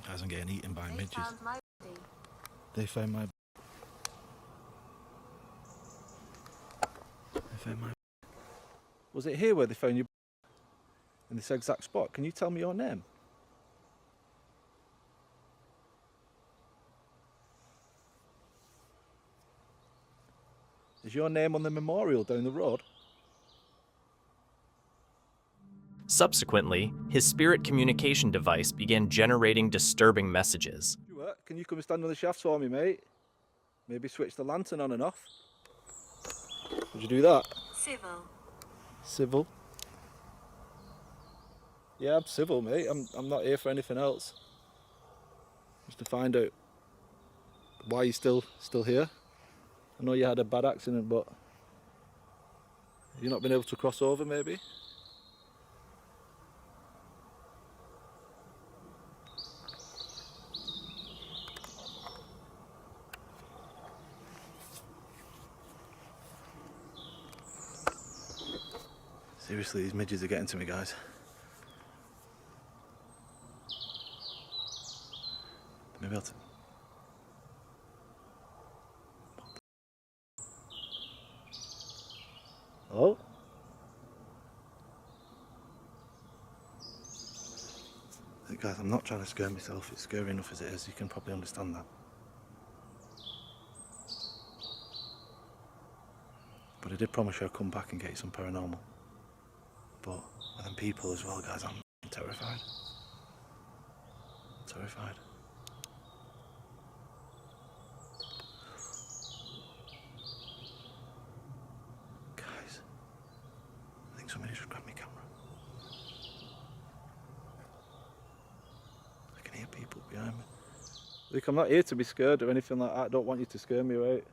Guys, I'm getting eaten by midges. They found my... They found my... Was it here where they found you? In this exact spot? Can you tell me your name? Is your name on the memorial down the road? Subsequently, his spirit communication device began generating disturbing messages. Can you come and stand on the shafts for me, mate? Maybe switch the lantern on and off. Would you do that? Civil. Civil? Yeah, I'm civil, mate. I'm not here for anything else. Just to find out why you're still here. I know you had a bad accident, but you've not been able to cross over, maybe? Seriously, these midges are getting to me, guys. Maybe I'll... Hello? Guys, I'm not trying to scare myself. It's scary enough as it is. You can probably understand that. But I did promise you I'd come back and get you some paranormal. But with them people as well, guys, I'm terrified. Terrified. Guys, I think somebody just grabbed my camera. I can hear people behind me. Look, I'm not here to be scared or anything like that. I don't want you to scare me, right?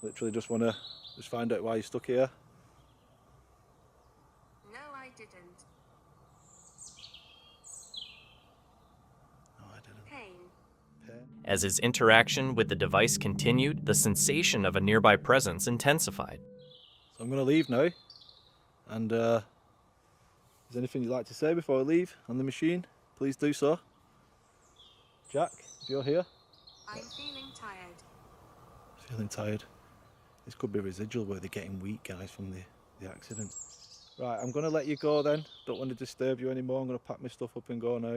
Literally just want to find out why you're stuck here. No, I didn't. No, I didn't. Pain. As his interaction with the device continued, the sensation of a nearby presence intensified. So I'm going to leave now. And is there anything you'd like to say before I leave on the machine? Please do so. Jack, if you're here. I'm feeling tired. Feeling tired. This could be residual where they're getting weak, guys, from the accident. Right, I'm going to let you go then. Don't want to disturb you anymore. I'm going to pack my stuff up and go now.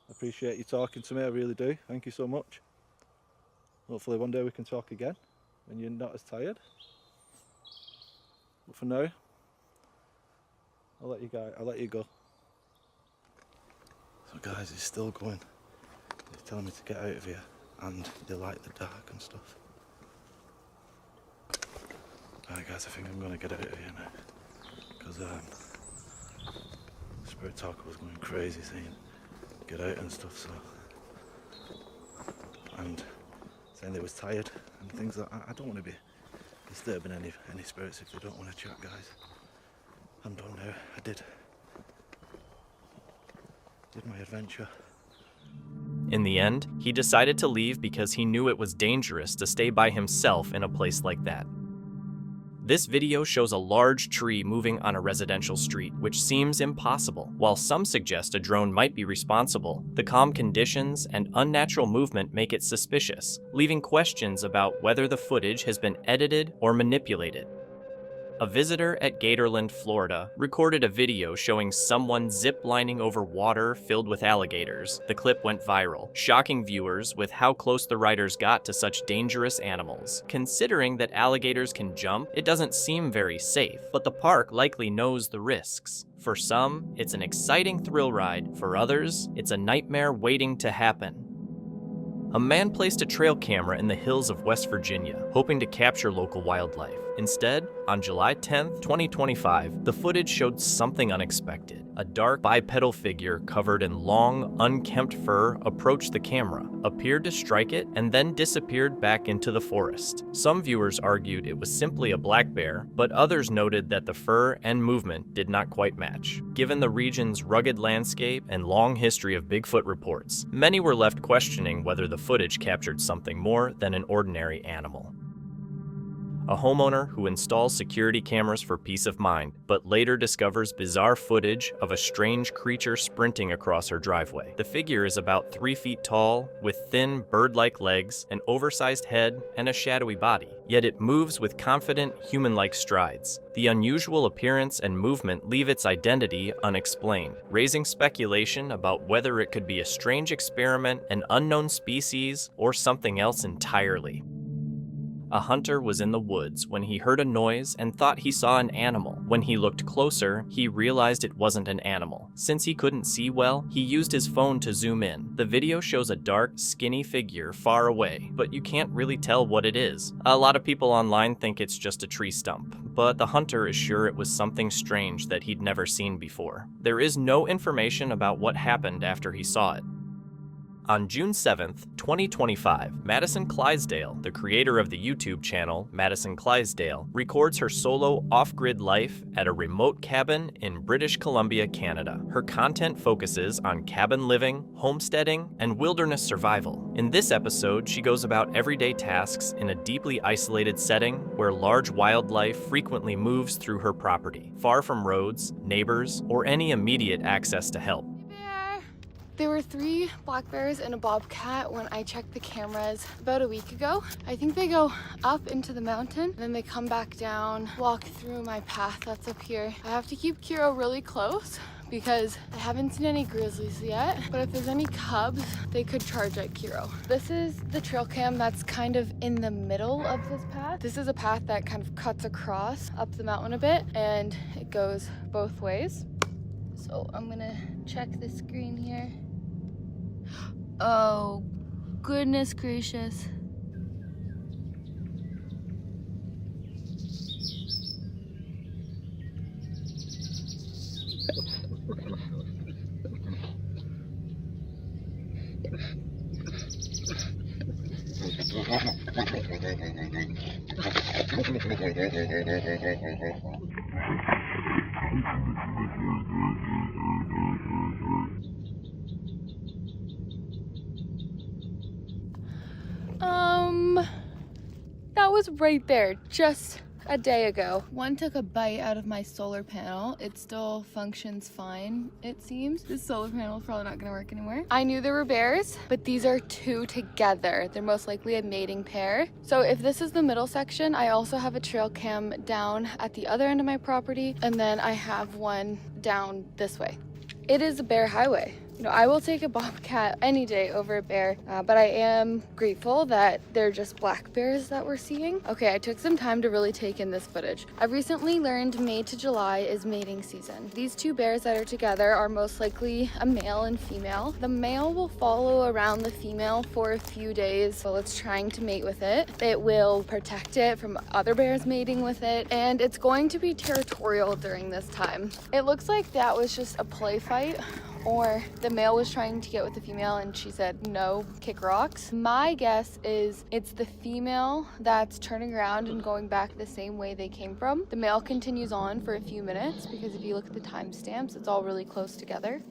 I appreciate you talking to me, I really do. Thank you so much. Hopefully one day we can talk again when you're not as tired. But for now, I'll let you go. So guys, he's still going. He's telling me to get out of here, and they like the dark and stuff. Alright guys, I think I'm gonna get out of here now. Because Spirit Talker was going crazy saying get out and stuff, so. And saying they was tired and things like that. I don't want to be disturbing any spirits if they don't want to chat, guys. I'm done now. I did my adventure. In the end, he decided to leave because he knew it was dangerous to stay by himself in a place like that. This video shows a large tree moving on a residential street, which seems impossible. While some suggest a drone might be responsible, the calm conditions and unnatural movement make it suspicious, leaving questions about whether the footage has been edited or manipulated. A visitor at Gatorland, Florida, recorded a video showing someone zip-lining over water filled with alligators. The clip went viral, shocking viewers with how close the riders got to such dangerous animals. Considering that alligators can jump, it doesn't seem very safe, but the park likely knows the risks. For some, it's an exciting thrill ride. For others, it's a nightmare waiting to happen. A man placed a trail camera in the hills of West Virginia, hoping to capture local wildlife. Instead, on July 10, 2025, the footage showed something unexpected. A dark bipedal figure covered in long, unkempt fur approached the camera, appeared to strike it, and then disappeared back into the forest. Some viewers argued it was simply a black bear, but others noted that the fur and movement did not quite match. Given the region's rugged landscape and long history of Bigfoot reports, many were left questioning whether the footage captured something more than an ordinary animal. A homeowner who installs security cameras for peace of mind, but later discovers bizarre footage of a strange creature sprinting across her driveway. The figure is about 3 feet tall, with thin, bird-like legs, an oversized head, and a shadowy body. Yet it moves with confident, human-like strides. The unusual appearance and movement leave its identity unexplained, raising speculation about whether it could be a strange experiment, an unknown species, or something else entirely. A hunter was in the woods when he heard a noise and thought he saw an animal. When he looked closer, he realized it wasn't an animal. Since he couldn't see well, he used his phone to zoom in. The video shows a dark, skinny figure far away, but you can't really tell what it is. A lot of people online think it's just a tree stump, but the hunter is sure it was something strange that he'd never seen before. There is no information about what happened after he saw it. On June 7th, 2025, Madison Clydesdale, the creator of the YouTube channel Madison Clydesdale, records her solo off-grid life at a remote cabin in British Columbia, Canada. Her content focuses on cabin living, homesteading, and wilderness survival. In this episode, she goes about everyday tasks in a deeply isolated setting where large wildlife frequently moves through her property, far from roads, neighbors, or any immediate access to help. There were 3 black bears and a bobcat when I checked the cameras about a week ago. I think they go up into the mountain, then they come back down, walk through my path that's up here. I have to keep Kiro really close because I haven't seen any grizzlies yet, but if there's any cubs, they could charge at Kiro. This is the trail cam that's kind of in the middle of this path. This is a path that kind of cuts across up the mountain a bit, and it goes both ways. So I'm gonna check the screen here. Oh, goodness gracious. That was right there just a day ago. One took a bite out of my solar panel. It still functions fine, it seems. This solar panel is probably not gonna work anymore. I knew there were bears, but these are 2 together. They're most likely a mating pair. So if this is the middle section, I also have a trail cam down at the other end of my property, and then I have one down this way. It is a bear highway. You know, I will take a bobcat any day over a bear, but I am grateful that they're just black bears that we're seeing. Okay, I took some time to really take in this footage. I've recently learned May to July is mating season. These two bears that are together are most likely a male and female. The male will follow around the female for a few days while it's trying to mate with it. It will protect it from other bears mating with it, and it's going to be territorial during this time. It looks like that was just a play fight, or the male was trying to get with the female and she said no, kick rocks. My guess is it's the female that's turning around and going back the same way they came from. The male continues on for a few minutes because if you look at the timestamps, it's all really close together.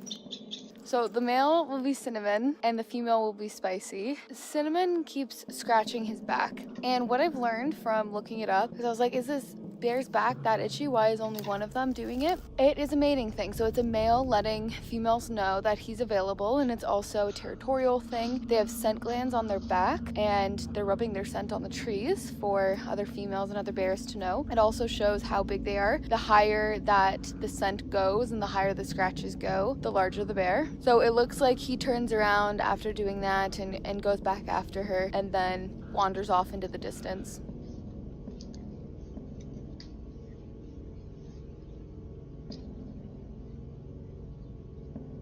So the male will be Cinnamon and the female will be Spicy. Cinnamon keeps scratching his back. And what I've learned from looking it up, because I was like, is this bear's back that itchy? Why is only one of them doing it? It is a mating thing. So it's a male letting females know that he's available, and it's also a territorial thing. They have scent glands on their back and they're rubbing their scent on the trees for other females and other bears to know. It also shows how big they are. The higher that the scent goes and the higher the scratches go, the larger the bear. So it looks like he turns around after doing that and goes back after her and then wanders off into the distance.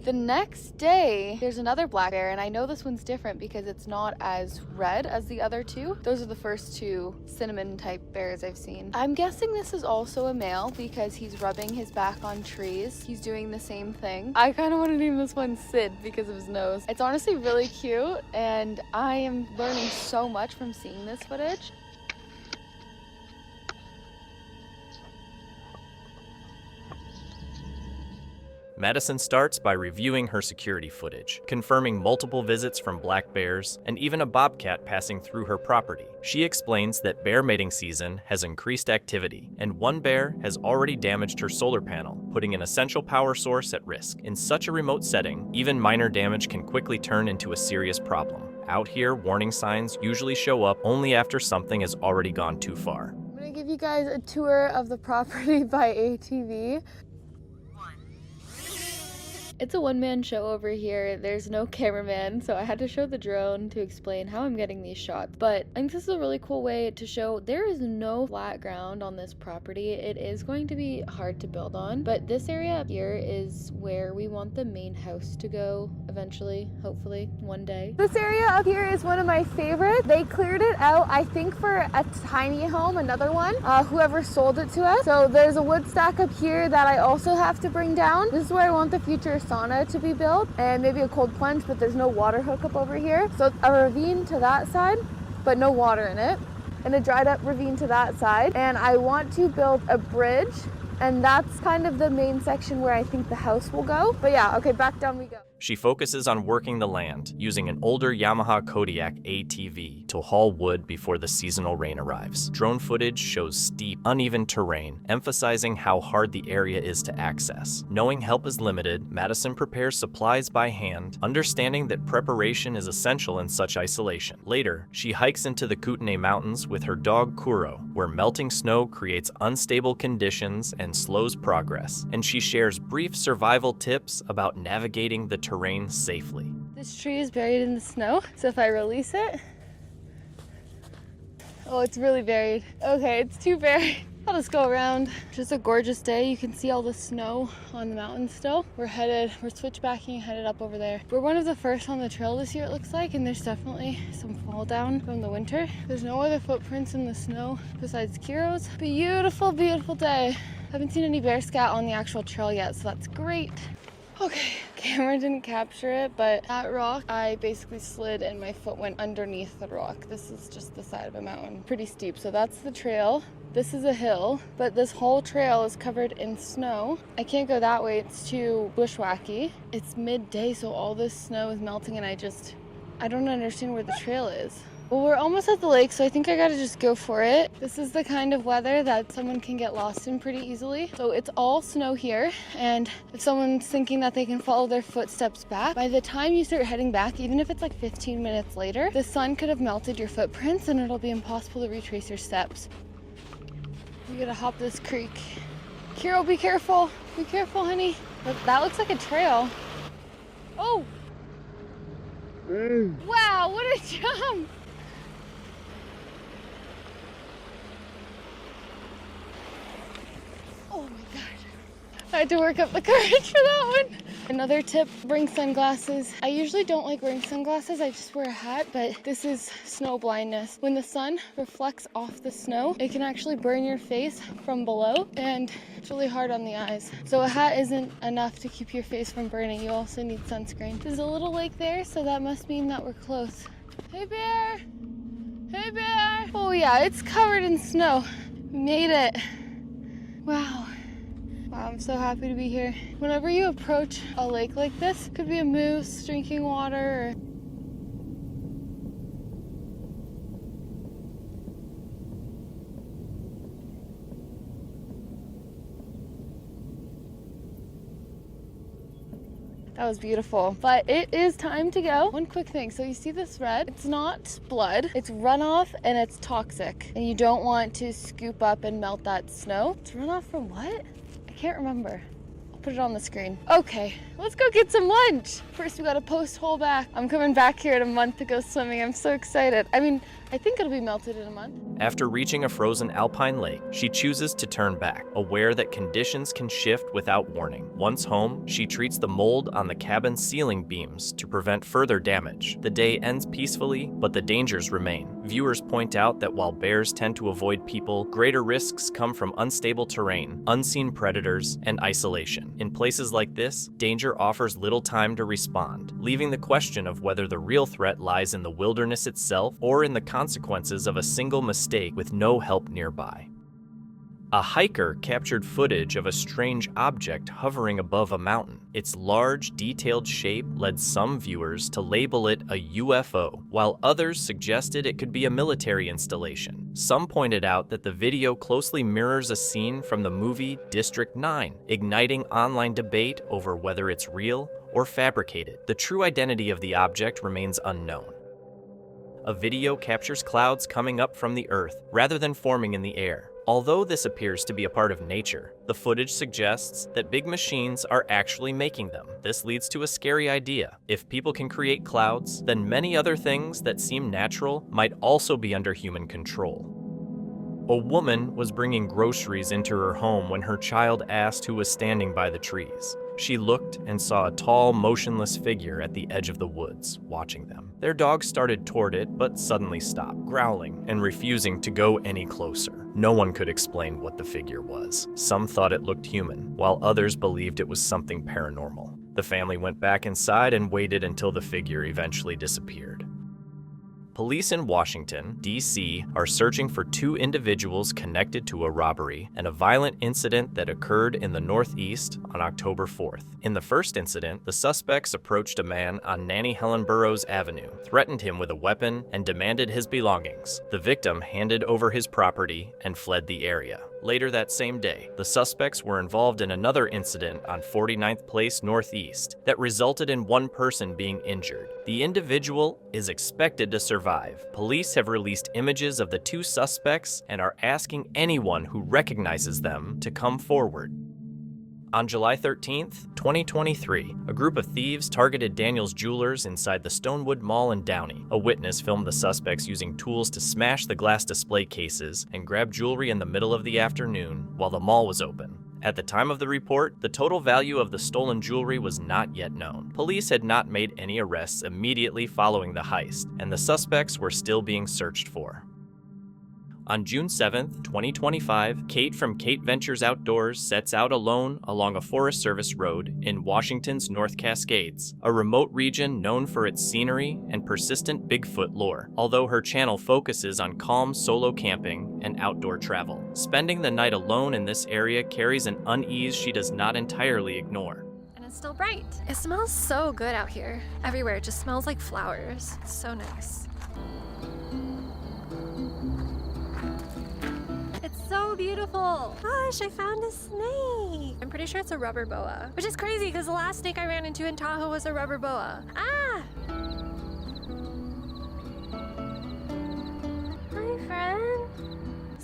The next day, there's another black bear, and I know this one's different because it's not as red as the other two. Those are the first two cinnamon type bears I've seen. I'm guessing this is also a male because he's rubbing his back on trees. He's doing the same thing. I kind of want to name this one Sid because of his nose. It's honestly really cute, and I am learning so much from seeing this footage. Madison starts by reviewing her security footage, confirming multiple visits from black bears and even a bobcat passing through her property. She explains that bear mating season has increased activity, and one bear has already damaged her solar panel, putting an essential power source at risk. In such a remote setting, even minor damage can quickly turn into a serious problem. Out here, warning signs usually show up only after something has already gone too far. I'm gonna give you guys a tour of the property by ATV. It's a one-man show over here. There's no cameraman, so I had to show the drone to explain how I'm getting these shots. But I think this is a really cool way to show there is no flat ground on this property. It is going to be hard to build on, but this area up here is where we want the main house to go eventually, hopefully, one day. This area up here is one of my favorites. They cleared it out, I think, for a tiny home, another one, whoever sold it to us. So there's a wood stack up here that I also have to bring down. This is where I want the future sauna to be built, and maybe a cold plunge, but there's no water hookup over here. So a ravine to that side, but no water in it, and a dried up ravine to that side. And I want to build a bridge, and that's kind of the main section where I think the house will go. But yeah, okay, back down we go. She focuses on working the land, using an older Yamaha Kodiak ATV to haul wood before the seasonal rain arrives. Drone footage shows steep, uneven terrain, emphasizing how hard the area is to access. Knowing help is limited, Madison prepares supplies by hand, understanding that preparation is essential in such isolation. Later, she hikes into the Kootenay Mountains with her dog Kuro, where melting snow creates unstable conditions and slows progress, and she shares brief survival tips about navigating the terrain safely. This tree is buried in the snow, so if I release it, oh, it's really buried. Okay, it's too buried. I'll just go around. Just a gorgeous day. You can see all the snow on the mountain still. We're switchbacking, headed up over there. We're one of the first on the trail this year, it looks like, and there's definitely some fall down from the winter. There's no other footprints in the snow besides Kiro's. Beautiful, beautiful day. Haven't seen any bear scat on the actual trail yet, so that's great. Okay, camera didn't capture it, but that rock, I basically slid and my foot went underneath the rock. This is just the side of a mountain, pretty steep. So that's the trail. This is a hill, but this whole trail is covered in snow. I can't go that way, it's too bushwhacky. It's midday, so all this snow is melting and I don't understand where the trail is. Well, we're almost at the lake, so I think I gotta just go for it. This is the kind of weather that someone can get lost in pretty easily. So it's all snow here, and if someone's thinking that they can follow their footsteps back, by the time you start heading back, even if it's like 15 minutes later, the sun could have melted your footprints and it'll be impossible to retrace your steps. We gotta hop this creek. Kiro, be careful. Be careful, honey. That looks like a trail. Oh! Wow, what a jump! Oh my god. I had to work up the courage for that one. Another tip, bring sunglasses. I usually don't like wearing sunglasses, I just wear a hat, but this is snow blindness. When the sun reflects off the snow, it can actually burn your face from below, and it's really hard on the eyes. So a hat isn't enough to keep your face from burning. You also need sunscreen. There's a little lake there, so that must mean that we're close. Hey bear! Hey bear! Oh yeah, it's covered in snow. We made it. Wow. Wow, I'm so happy to be here. Whenever you approach a lake like this, it could be a moose drinking water or... That was beautiful, but it is time to go. One quick thing, so you see this red? It's not blood, it's runoff and it's toxic. And you don't want to scoop up and melt that snow. It's runoff from what? I can't remember. I'll put it on the screen. Okay, let's go get some lunch. First we gotta post hole back. I'm coming back here in a month to go swimming. I'm so excited. I mean, I think it'll be melted in a month. After reaching a frozen alpine lake, she chooses to turn back, aware that conditions can shift without warning. Once home, she treats the mold on the cabin ceiling beams to prevent further damage. The day ends peacefully, but the dangers remain. Viewers point out that while bears tend to avoid people, greater risks come from unstable terrain, unseen predators, and isolation. In places like this, danger offers little time to respond, leaving the question of whether the real threat lies in the wilderness itself or in the consequences of a single mistake with no help nearby. A hiker captured footage of a strange object hovering above a mountain. Its large, detailed shape led some viewers to label it a UFO, while others suggested it could be a military installation. Some pointed out that the video closely mirrors a scene from the movie District 9, igniting online debate over whether it's real or fabricated. The true identity of the object remains unknown. A video captures clouds coming up from the earth rather than forming in the air. Although this appears to be a part of nature, the footage suggests that big machines are actually making them. This leads to a scary idea. If people can create clouds, then many other things that seem natural might also be under human control. A woman was bringing groceries into her home when her child asked who was standing by the trees. She looked and saw a tall, motionless figure at the edge of the woods, watching them. Their dog started toward it, but suddenly stopped, growling and refusing to go any closer. No one could explain what the figure was. Some thought it looked human, while others believed it was something paranormal. The family went back inside and waited until the figure eventually disappeared. Police in Washington, D.C. are searching for two individuals connected to a robbery and a violent incident that occurred in the Northeast on October 4th. In the first incident, the suspects approached a man on Nanny Helen Burroughs Avenue, threatened him with a weapon, and demanded his belongings. The victim handed over his property and fled the area. Later that same day, the suspects were involved in another incident on 49th Place Northeast that resulted in one person being injured. The individual is expected to survive. Police have released images of the two suspects and are asking anyone who recognizes them to come forward. On July 13th, 2023, a group of thieves targeted Daniel's Jewelers inside the Stonewood Mall in Downey. A witness filmed the suspects using tools to smash the glass display cases and grab jewelry in the middle of the afternoon while the mall was open. At the time of the report, the total value of the stolen jewelry was not yet known. Police had not made any arrests immediately following the heist, and the suspects were still being searched for. On June 7th, 2025, Kate from Kate Ventures Outdoors sets out alone along a Forest Service road in Washington's North Cascades, a remote region known for its scenery and persistent Bigfoot lore, although her channel focuses on calm solo camping and outdoor travel. Spending the night alone in this area carries an unease she does not entirely ignore. And it's still bright. It smells so good out here. Everywhere, it just smells like flowers. It's so nice. It's so beautiful. Gosh, I found a snake. I'm pretty sure it's a rubber boa, which is crazy because the last snake I ran into in Tahoe was a rubber boa. Ah! Hi, friend.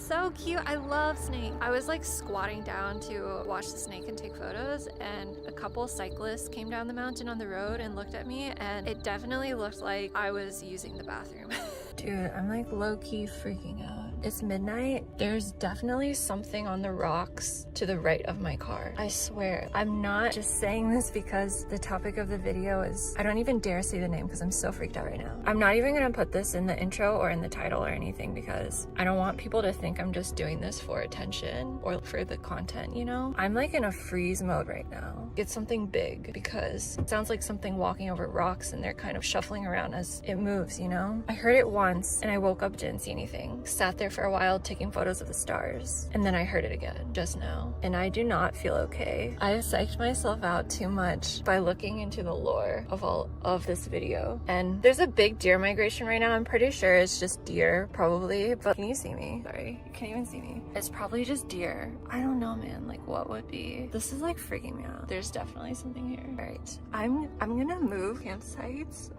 so cute. I love snake. I was like squatting down to watch the snake and take photos, and a couple cyclists came down the mountain on the road and looked at me, and it definitely looked like I was using the bathroom. Dude, I'm like low-key freaking out. It's midnight. There's definitely something on the rocks to the right of my car. I swear. I'm not just saying this because the topic of the video is, I don't even dare say the name because I'm so freaked out right now. I'm not even gonna put this in the intro or in the title or anything because I don't want people to think I'm just doing this for attention or for the content, you know? I'm like in a freeze mode right now. It's something big because it sounds like something walking over rocks and they're kind of shuffling around as it moves, you know? I heard it once and I woke up, didn't see anything. Sat there for a while taking photos of the stars. And then I heard it again just now. And I do not feel okay. I have psyched myself out too much by looking into the lore of all of this video. And there's a big deer migration right now. I'm pretty sure it's just deer, probably. But can you see me? Sorry, you can't even see me. It's probably just deer. I don't know, man. Like, what would be? This is like freaking me out. There's definitely something here. All right, I'm gonna move campsites.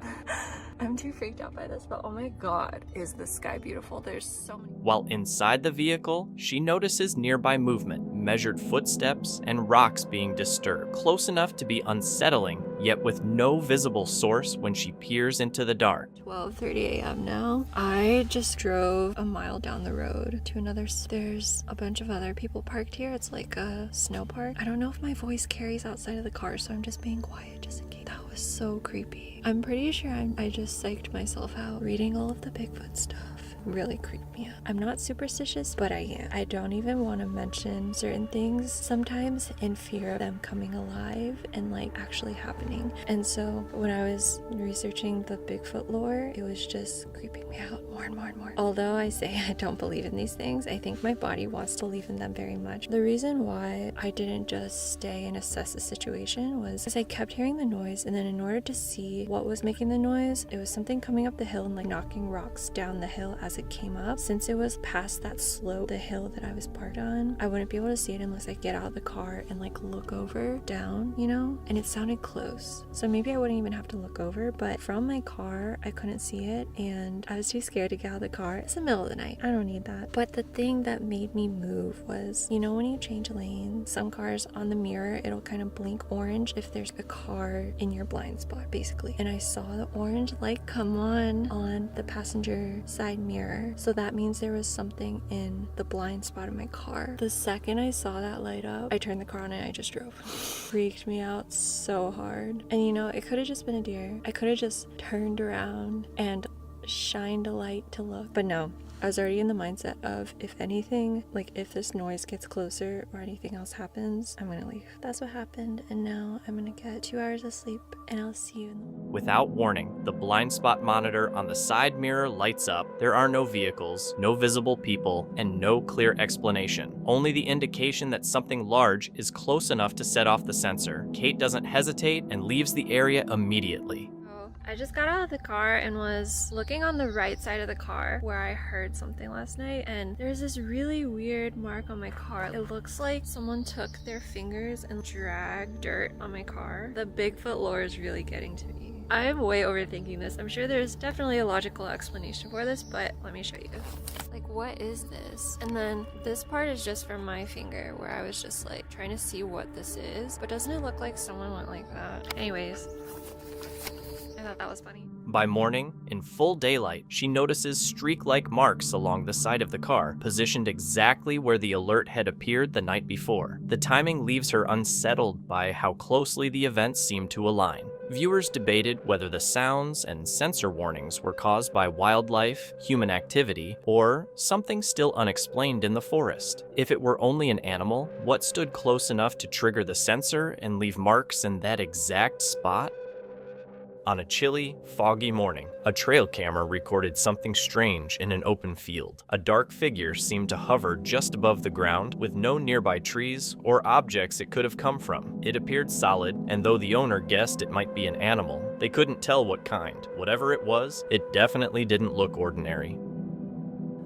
I'm too freaked out by this, but oh my god, is the sky beautiful. There's so many. While inside the vehicle, she notices nearby movement, measured footsteps, and rocks being disturbed, close enough to be unsettling, yet with no visible source when she peers into the dark. 12:30 a.m. now. I just drove a mile down the road to another. There's a bunch of other people parked here. It's like a snow park. I don't know if my voice carries outside of the car, so I'm just being quiet just in case. That was so creepy. I'm pretty sure I just psyched myself out reading all of the Bigfoot stuff. Really creeped me out. I'm not superstitious, but I am. I don't even want to mention certain things sometimes in fear of them coming alive and like actually happening. And so when I was researching the Bigfoot lore, it was just creeping me out more and more and more. Although I say I don't believe in these things, I think my body wants to believe in them very much. The reason why I didn't just stay and assess the situation was because I kept hearing the noise, and then in order to see what was making the noise, it was something coming up the hill and like knocking rocks down the hill as it came up. Since it was past that slope, the hill that I was parked on, I wouldn't be able to see it unless I get out of the car and like look over down, you know? And it sounded close, so maybe I wouldn't even have to look over, but from my car I couldn't see it and I was too scared to get out of the car. It's the middle of the night, I don't need that. But the thing that made me move was, you know, when you change lanes, some cars on the mirror, it'll kind of blink orange if there's a car in your blind spot basically, and I saw the orange light come on the passenger side mirror. So that means there was something in the blind spot of my car. The second I saw that light up, I turned the car on and I just drove. Freaked me out so hard. And you know, it could have just been a deer. I could have just turned around and shined a light to look. But no, I was already in the mindset of, if anything, like if this noise gets closer or anything else happens, I'm gonna leave. That's what happened, and now I'm gonna get 2 hours of sleep and I'll see you in the morning. Without warning, the blind spot monitor on the side mirror lights up. There are no vehicles, no visible people, and no clear explanation. Only the indication that something large is close enough to set off the sensor. Kate doesn't hesitate and leaves the area immediately. I just got out of the car and was looking on the right side of the car where I heard something last night, and there's this really weird mark on my car. It looks like someone took their fingers and dragged dirt on my car. The Bigfoot lore is really getting to me. I'm way overthinking this. I'm sure there's definitely a logical explanation for this, but let me show you. Like, what is this? And then this part is just from my finger where I was just like trying to see what this is, but doesn't it look like someone went like that? Anyways, I thought that was funny. By morning, in full daylight, she notices streak-like marks along the side of the car, positioned exactly where the alert had appeared the night before. The timing leaves her unsettled by how closely the events seem to align. Viewers debated whether the sounds and sensor warnings were caused by wildlife, human activity, or something still unexplained in the forest. If it were only an animal, what stood close enough to trigger the sensor and leave marks in that exact spot? On a chilly, foggy morning, a trail camera recorded something strange in an open field. A dark figure seemed to hover just above the ground with no nearby trees or objects it could have come from. It appeared solid, and though the owner guessed it might be an animal, they couldn't tell what kind. Whatever it was, it definitely didn't look ordinary.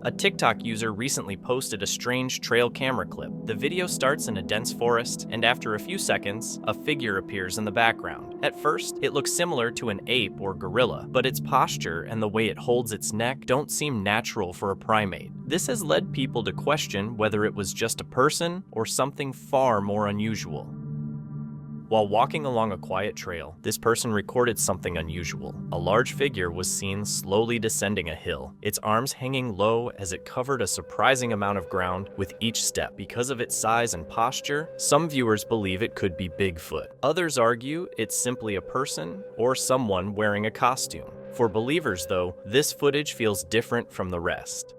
A TikTok user recently posted a strange trail camera clip. The video starts in a dense forest, and after a few seconds, a figure appears in the background. At first, it looks similar to an ape or gorilla, but its posture and the way it holds its neck don't seem natural for a primate. This has led people to question whether it was just a person or something far more unusual. While walking along a quiet trail, this person recorded something unusual. A large figure was seen slowly descending a hill, its arms hanging low as it covered a surprising amount of ground with each step. Because of its size and posture, some viewers believe it could be Bigfoot. Others argue it's simply a person or someone wearing a costume. For believers, though, this footage feels different from the rest.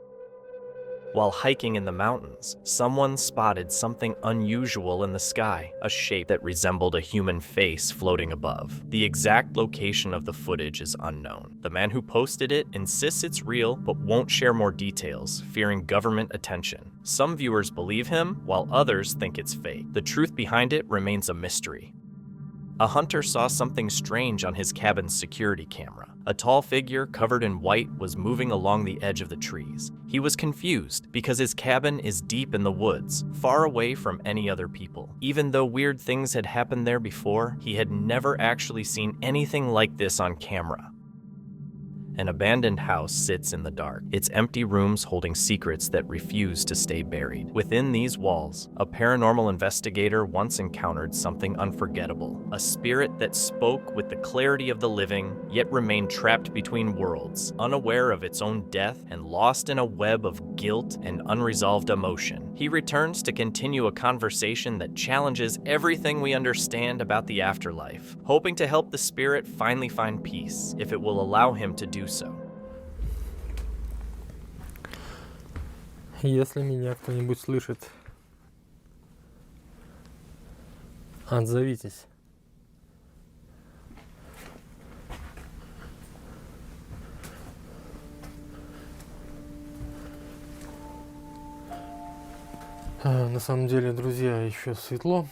While hiking in the mountains, someone spotted something unusual in the sky, a shape that resembled a human face floating above. The exact location of the footage is unknown. The man who posted it insists it's real, but won't share more details, fearing government attention. Some viewers believe him, while others think it's fake. The truth behind it remains a mystery. A hunter saw something strange on his cabin's security camera. A tall figure covered in white was moving along the edge of the trees. He was confused because his cabin is deep in the woods, far away from any other people. Even though weird things had happened there before, he had never actually seen anything like this on camera. An abandoned house sits in the dark, its empty rooms holding secrets that refuse to stay buried. Within these walls, a paranormal investigator once encountered something unforgettable, a spirit that spoke with the clarity of the living, yet remained trapped between worlds, unaware of its own death and lost in a web of guilt and unresolved emotion. He returns to continue a conversation that challenges everything we understand about the afterlife, hoping to help the spirit finally find peace, if it will allow him to do so. Если меня кто-нибудь слышит, отзовитесь. На самом деле, друзья, еще светло.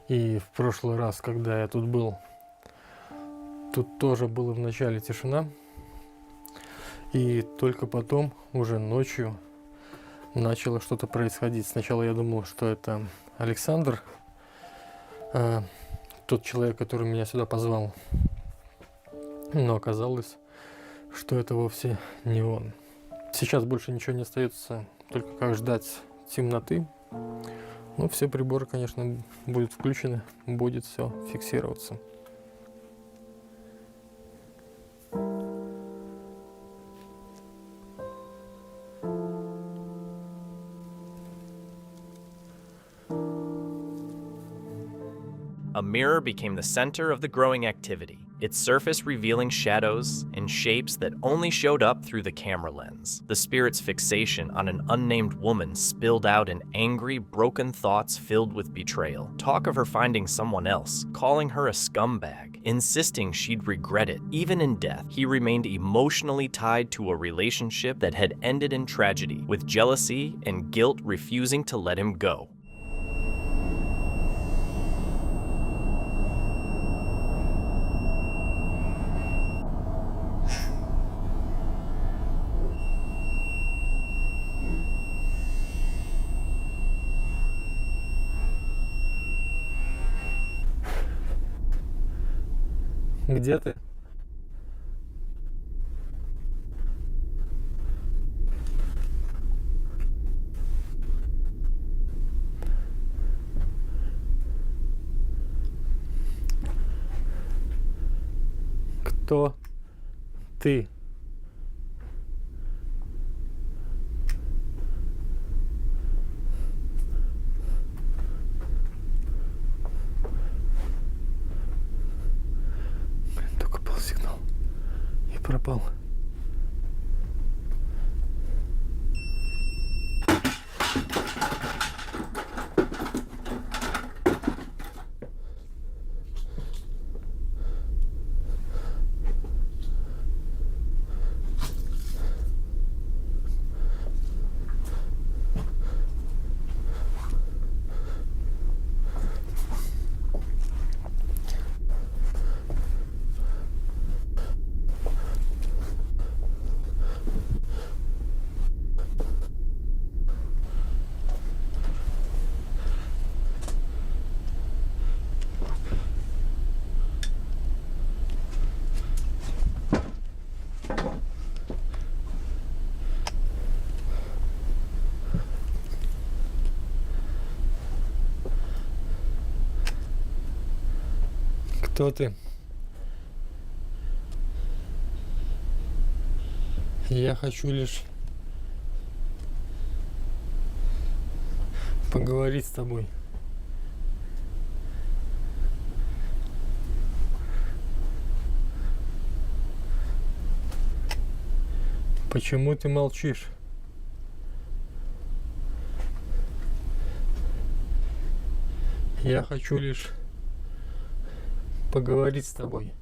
И в прошлый раз, когда я тут был, тут тоже была в начале тишина. И только потом, уже ночью, начало что-то происходить. Сначала я думал, что это Александр, тот человек, который меня сюда позвал. Но оказалось, что это вовсе не он. Сейчас больше ничего не остается, только как ждать темноты. Ну, все приборы, конечно, будут включены, будет все фиксироваться. A mirror became the center of the growing activity, its surface revealing shadows and shapes that only showed up through the camera lens. The spirit's fixation on an unnamed woman spilled out in angry, broken thoughts filled with betrayal. Talk of her finding someone else, calling her a scumbag, insisting she'd regret it. Even in death, he remained emotionally tied to a relationship that had ended in tragedy, with jealousy and guilt refusing to let him go. Где ты? Кто ты? Только был сигнал и пропал. Кто ты? Я хочу лишь поговорить с тобой. Почему ты молчишь? Я хочу лишь поговорить с тобой.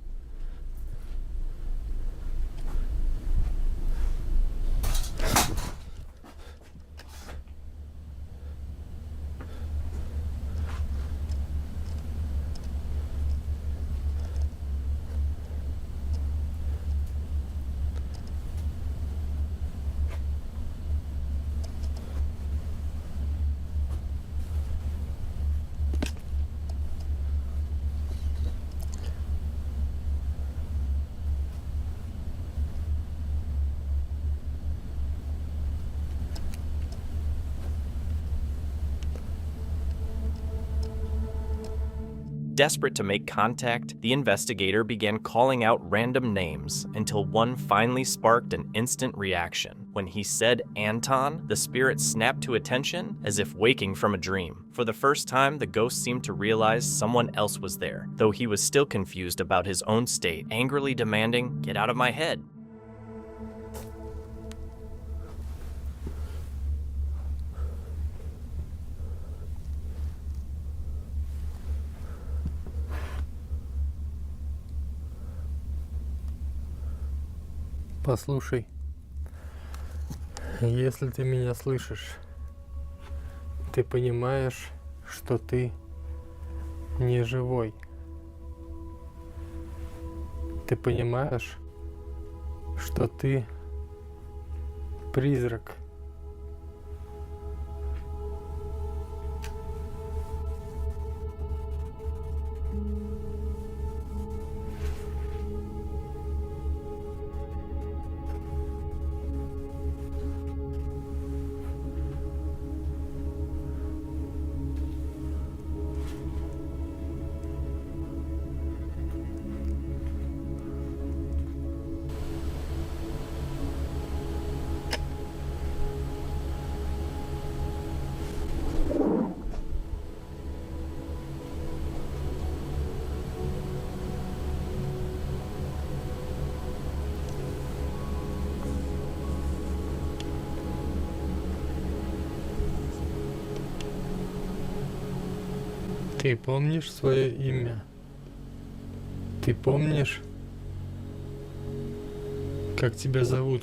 Desperate to make contact, the investigator began calling out random names until one finally sparked an instant reaction. When he said Anton, the spirit snapped to attention as if waking from a dream. For the first time, the ghost seemed to realize someone else was there, though he was still confused about his own state, angrily demanding, "Get out of my head." Послушай, если ты меня слышишь, ты понимаешь, что ты не живой. Ты понимаешь, что ты призрак. Ты помнишь свое имя? Ты помнишь, как тебя зовут?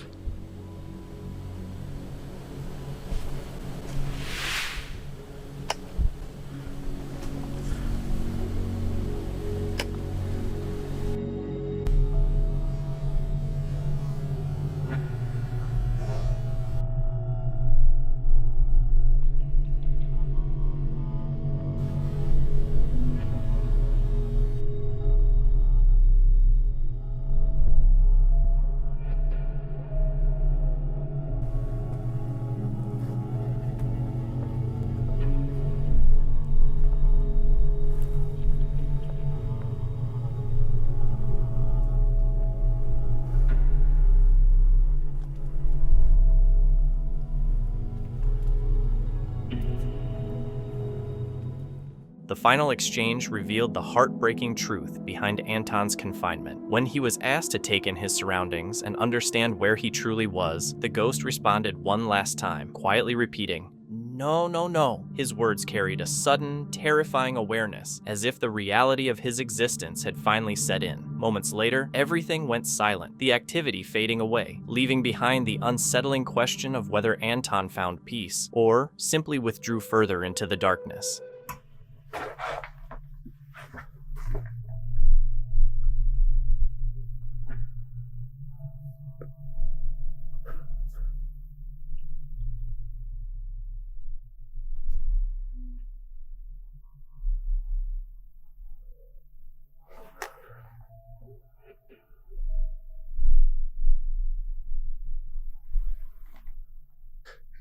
The final exchange revealed the heartbreaking truth behind Anton's confinement. When he was asked to take in his surroundings and understand where he truly was, the ghost responded one last time, quietly repeating, "No, no, no." His words carried a sudden, terrifying awareness, as if the reality of his existence had finally set in. Moments later, everything went silent, the activity fading away, leaving behind the unsettling question of whether Anton found peace, or simply withdrew further into the darkness.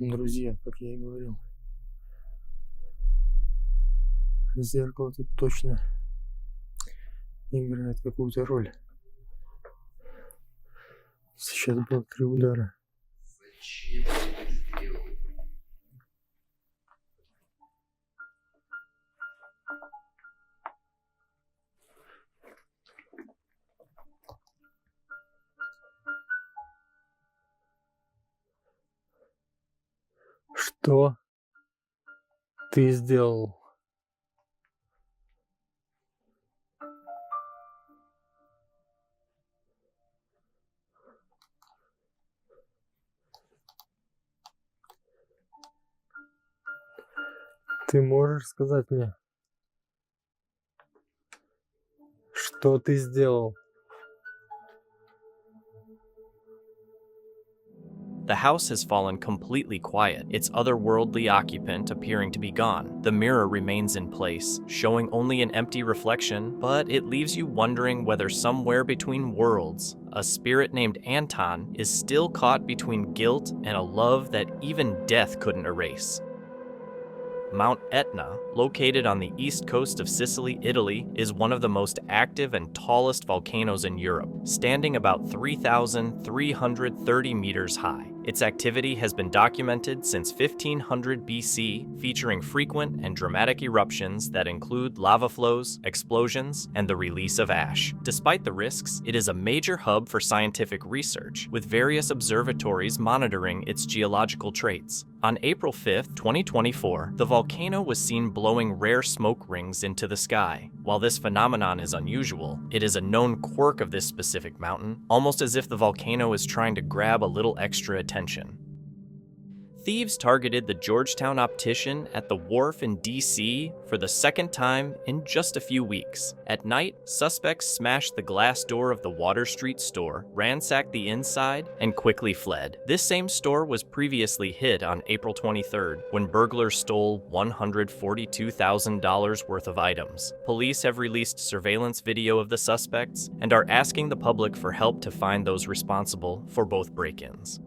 Друзья, как я и говорил, зеркало тут точно играет какую-то роль. Сейчас было 3 удара. Что ты сделал? Ты можешь сказать мне, что ты сделал? The house has fallen completely quiet, its otherworldly occupant appearing to be gone. The mirror remains in place, showing only an empty reflection, but it leaves you wondering whether somewhere between worlds, a spirit named Anton is still caught between guilt and a love that even death couldn't erase. Mount Etna, located on the east coast of Sicily, Italy, is one of the most active and tallest volcanoes in Europe, standing about 3,330 meters high. Its activity has been documented since 1500 BC, featuring frequent and dramatic eruptions that include lava flows, explosions, and the release of ash. Despite the risks, it is a major hub for scientific research, with various observatories monitoring its geological traits. On April 5, 2024, the volcano was seen blowing rare smoke rings into the sky. While this phenomenon is unusual, it is a known quirk of this specific mountain, almost as if the volcano is trying to grab a little extra attention. Thieves targeted the Georgetown optician at the wharf in D.C. for the second time in just a few weeks. At night, suspects smashed the glass door of the Water Street store, ransacked the inside, and quickly fled. This same store was previously hit on April 23rd, when burglars stole $142,000 worth of items. Police have released surveillance video of the suspects and are asking the public for help to find those responsible for both break-ins.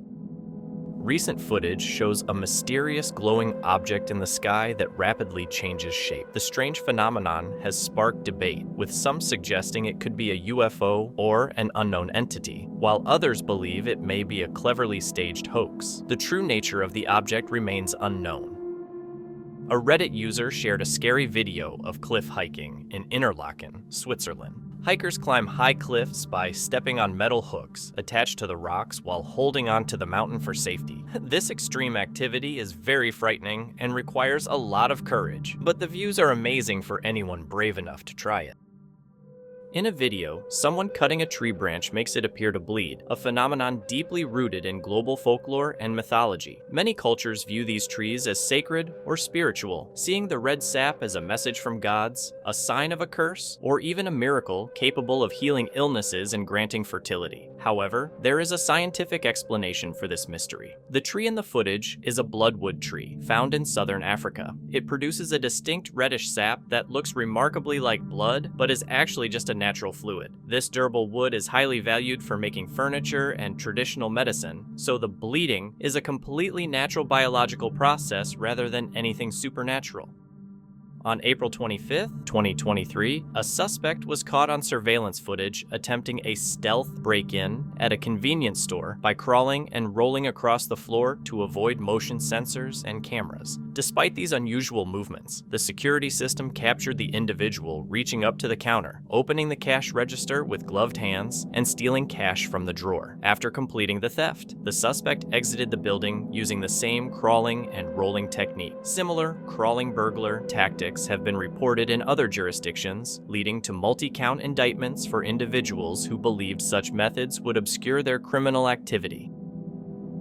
Recent footage shows a mysterious glowing object in the sky that rapidly changes shape. The strange phenomenon has sparked debate, with some suggesting it could be a UFO or an unknown entity, while others believe it may be a cleverly staged hoax. The true nature of the object remains unknown. A Reddit user shared a scary video of cliff hiking in Interlaken, Switzerland. Hikers climb high cliffs by stepping on metal hooks attached to the rocks while holding onto the mountain for safety. This extreme activity is very frightening and requires a lot of courage, but the views are amazing for anyone brave enough to try it. In a video, someone cutting a tree branch makes it appear to bleed, a phenomenon deeply rooted in global folklore and mythology. Many cultures view these trees as sacred or spiritual, seeing the red sap as a message from gods, a sign of a curse, or even a miracle capable of healing illnesses and granting fertility. However, there is a scientific explanation for this mystery. The tree in the footage is a bloodwood tree found in southern Africa. It produces a distinct reddish sap that looks remarkably like blood, but is actually just a natural fluid. This durable wood is highly valued for making furniture and traditional medicine, so the bleeding is a completely natural biological process rather than anything supernatural. On April 25th, 2023, a suspect was caught on surveillance footage attempting a stealth break-in at a convenience store by crawling and rolling across the floor to avoid motion sensors and cameras. Despite these unusual movements, the security system captured the individual reaching up to the counter, opening the cash register with gloved hands, and stealing cash from the drawer. After completing the theft, the suspect exited the building using the same crawling and rolling technique. Similar crawling burglar tactics have been reported in other jurisdictions, leading to multi-count indictments for individuals who believed such methods would obscure their criminal activity.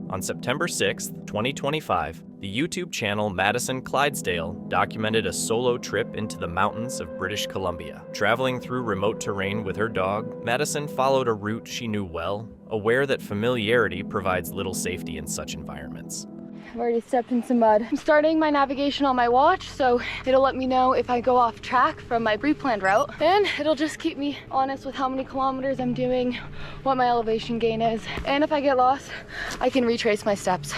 On September 6, 2025, the YouTube channel Madison Clydesdale documented a solo trip into the mountains of British Columbia. Traveling through remote terrain with her dog, Madison followed a route she knew well, aware that familiarity provides little safety in such environments. I've already stepped in some mud. I'm starting my navigation on my watch, so it'll let me know if I go off track from my pre-planned route, and it'll just keep me honest with how many kilometers I'm doing, what my elevation gain is, and if I get lost, I can retrace my steps.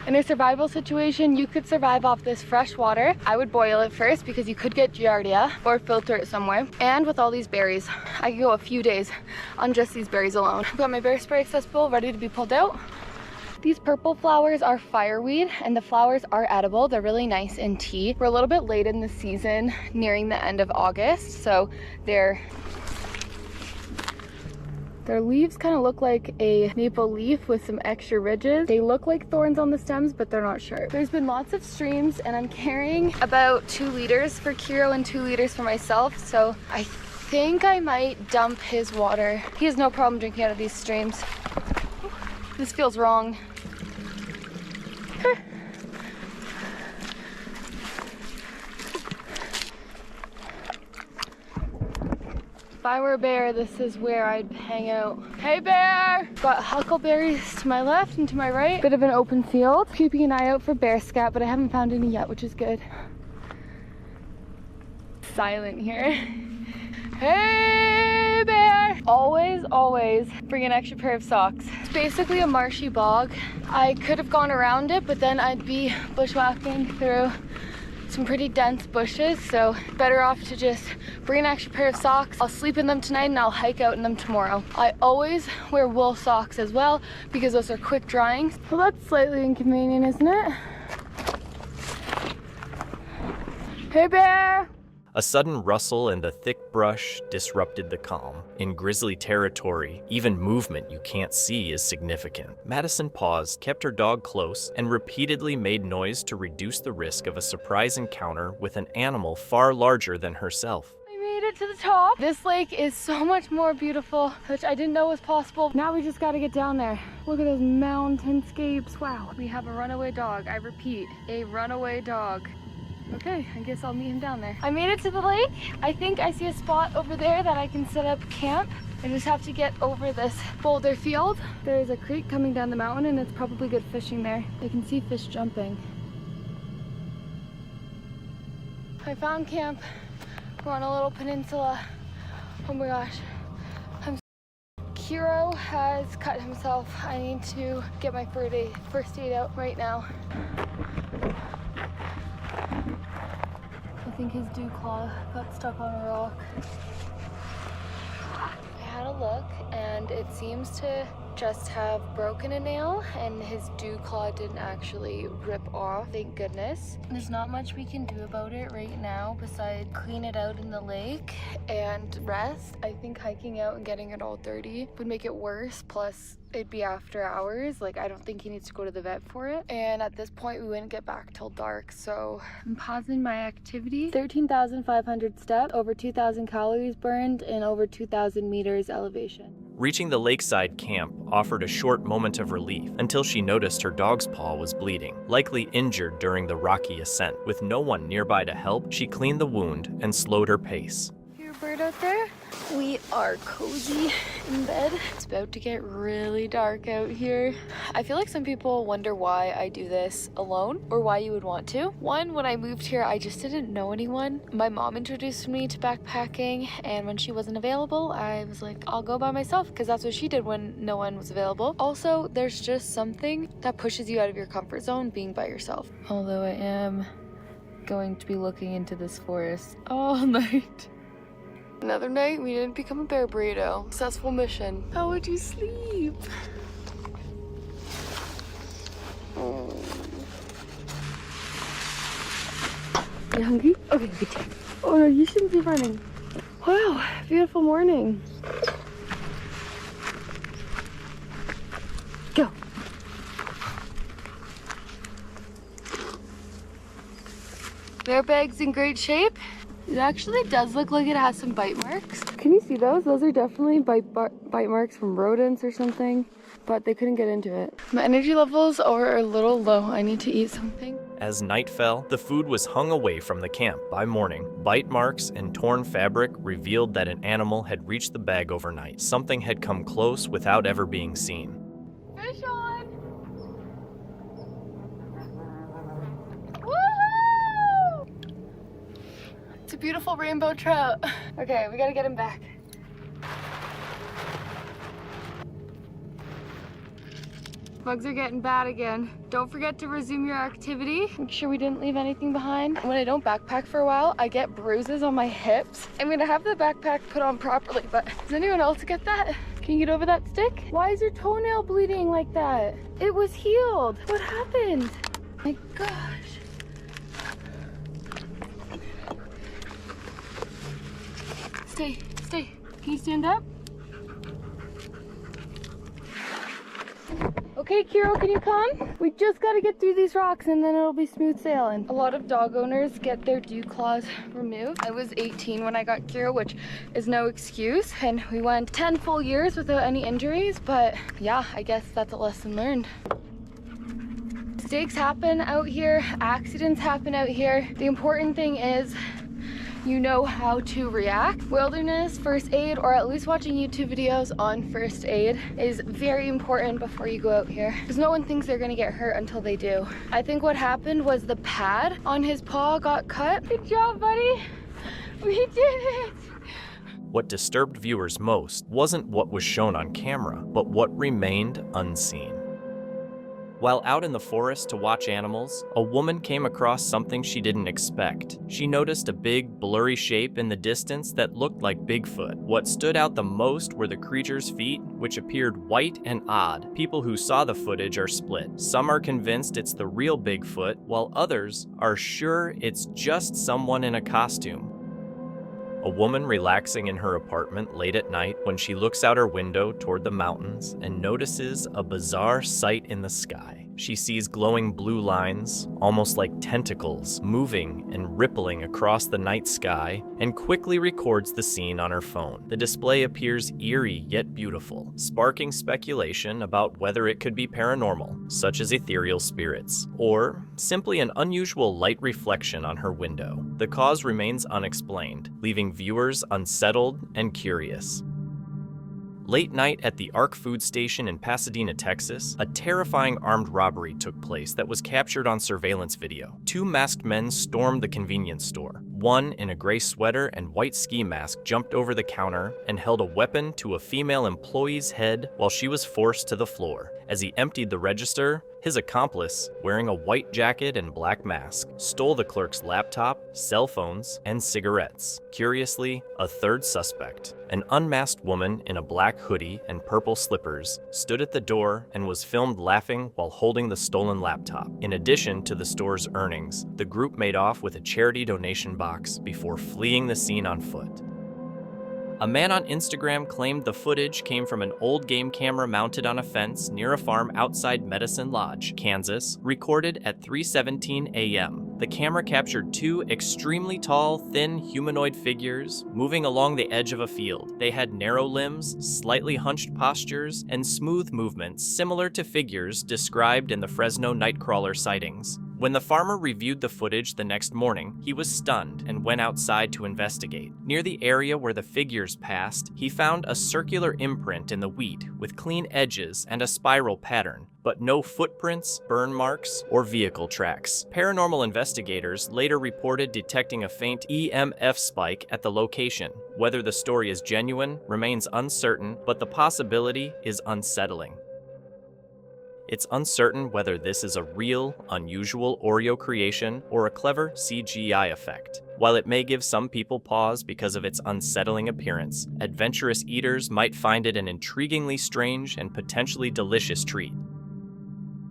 In a survival situation, you could survive off this fresh water. I would boil it first because you could get giardia, or filter it somewhere. And with all these berries, I could go a few days on just these berries alone. I've got my bear spray accessible, ready to be pulled out. These purple flowers are fireweed, and the flowers are edible. They're really nice in tea. We're a little bit late in the season, nearing the end of August, so their leaves kind of look like a maple leaf with some extra ridges. They look like thorns on the stems, but they're not sharp. There's been lots of streams, and I'm carrying about 2 liters for Kiro and 2 liters for myself, so I think I might dump his water. He has no problem drinking out of these streams. This feels wrong. If I were a bear, this is where I'd hang out. Hey bear! Got huckleberries to my left and to my right. Bit of an open field. Keeping an eye out for bear scat, but I haven't found any yet, which is good. Silent here. Hey bear! Always, always bring an extra pair of socks. It's basically a marshy bog. I could have gone around it, but then I'd be bushwhacking through some pretty dense bushes, so better off to just bring an extra pair of socks. I'll sleep in them tonight and I'll hike out in them tomorrow. I always wear wool socks as well because those are quick drying. Well, that's slightly inconvenient, isn't it? Hey bear! A sudden rustle in the thick brush disrupted the calm. In grizzly territory, even movement you can't see is significant. Madison paused, kept her dog close, and repeatedly made noise to reduce the risk of a surprise encounter with an animal far larger than herself. I made it to the top. This lake is so much more beautiful, which I didn't know was possible. Now we just gotta get down there. Look at those mountainscapes. Wow. We have a runaway dog. I repeat, a runaway dog. Okay, I guess I'll meet him down there. I made it to the lake. I think I see a spot over there that I can set up camp. I just have to get over this boulder field. There's a creek coming down the mountain and it's probably good fishing there. I can see fish jumping. I found camp. We're on a little peninsula. Oh my gosh. Kiro has cut himself. I need to get my first aid out right now. I think his dew claw got stuck on a rock. I had a look and it seems to just have broken a nail and his dew claw didn't actually rip off, thank goodness. There's not much we can do about it right now besides clean it out in the lake and rest. I think hiking out and getting it all dirty would make it worse, plus it'd be after hours. Like, I don't think he needs to go to the vet for it. And at this point, we wouldn't get back till dark. So I'm pausing my activity. 13,500 steps, over 2,000 calories burned, and over 2,000 meters elevation. Reaching the lakeside camp offered a short moment of relief until she noticed her dog's paw was bleeding, likely injured during the rocky ascent. With no one nearby to help, she cleaned the wound and slowed her pace. Your bird out there? We are cozy in bed. It's about to get really dark out here. I feel like some people wonder why I do this alone or why you would want to. One, when I moved here, I just didn't know anyone. My mom introduced me to backpacking, and when she wasn't available, I was like, I'll go by myself, because that's what she did when no one was available. Also, there's just something that pushes you out of your comfort zone being by yourself. Although I am going to be looking into this forest all night. Another night, we didn't become a bear burrito. Successful mission. How would you sleep? Oh. You hungry? Okay, good job. Oh no, you shouldn't be running. Wow, beautiful morning. Go. Bear bag's in great shape. It actually does look like it has some bite marks. Can you see those? Those are definitely bite marks from rodents or something, but they couldn't get into it. My energy levels are a little low. I need to eat something. As night fell, the food was hung away from the camp. By morning, bite marks and torn fabric revealed that an animal had reached the bag overnight. Something had come close without ever being seen. Fish on! beautiful rainbow trout. Okay, we gotta get him back. Bugs are getting bad again. Don't forget to resume your activity. Make sure we didn't leave anything behind. When I don't backpack for a while, I get bruises on my hips. I'm gonna have the backpack put on properly, but does anyone else get that? Can you get over that stick? Why is your toenail bleeding like that? It was healed. What happened? My gosh. Stay. Can you stand up? Okay, Kiro, can you come? We just gotta get through these rocks and then it'll be smooth sailing. A lot of dog owners get their dew claws removed. I was 18 when I got Kiro, which is no excuse. And we went 10 full years without any injuries, but yeah, I guess that's a lesson learned. Mistakes happen out here, accidents happen out here. The important thing is you know how to react. Wilderness first aid, or at least watching YouTube videos on first aid, is very important before you go out here, because no one thinks they're gonna get hurt until they do. I think what happened was the pad on his paw got cut. Good job, buddy. We did it. What disturbed viewers most wasn't what was shown on camera, but what remained unseen. While out in the forest to watch animals, a woman came across something she didn't expect. She noticed a big, blurry shape in the distance that looked like Bigfoot. What stood out the most were the creature's feet, which appeared white and odd. People who saw the footage are split. Some are convinced it's the real Bigfoot, while others are sure it's just someone in a costume. A woman relaxing in her apartment late at night when she looks out her window toward the mountains and notices a bizarre sight in the sky. She sees glowing blue lines, almost like tentacles, moving and rippling across the night sky, and quickly records the scene on her phone. The display appears eerie yet beautiful, sparking speculation about whether it could be paranormal, such as ethereal spirits, or simply an unusual light reflection on her window. The cause remains unexplained, leaving viewers unsettled and curious. Late night at the Ark food station in Pasadena, Texas, a terrifying armed robbery took place that was captured on surveillance video. Two masked men stormed the convenience store. One, in a gray sweater and white ski mask, jumped over the counter and held a weapon to a female employee's head while she was forced to the floor. As he emptied the register, his accomplice, wearing a white jacket and black mask, stole the clerk's laptop, cell phones, and cigarettes. Curiously, a third suspect, an unmasked woman in a black hoodie and purple slippers, stood at the door and was filmed laughing while holding the stolen laptop. In addition to the store's earnings, the group made off with a charity donation box before fleeing the scene on foot. A man on Instagram claimed the footage came from an old game camera mounted on a fence near a farm outside Medicine Lodge, Kansas, recorded at 3:17 a.m. The camera captured two extremely tall, thin humanoid figures moving along the edge of a field. They had narrow limbs, slightly hunched postures, and smooth movements similar to figures described in the Fresno Nightcrawler sightings. When the farmer reviewed the footage the next morning, he was stunned and went outside to investigate. Near the area where the figures passed, he found a circular imprint in the wheat with clean edges and a spiral pattern, but no footprints, burn marks, or vehicle tracks. Paranormal investigators later reported detecting a faint EMF spike at the location. Whether the story is genuine remains uncertain, but the possibility is unsettling. It's uncertain whether this is a real, unusual Oreo creation or a clever CGI effect. While it may give some people pause because of its unsettling appearance, adventurous eaters might find it an intriguingly strange and potentially delicious treat.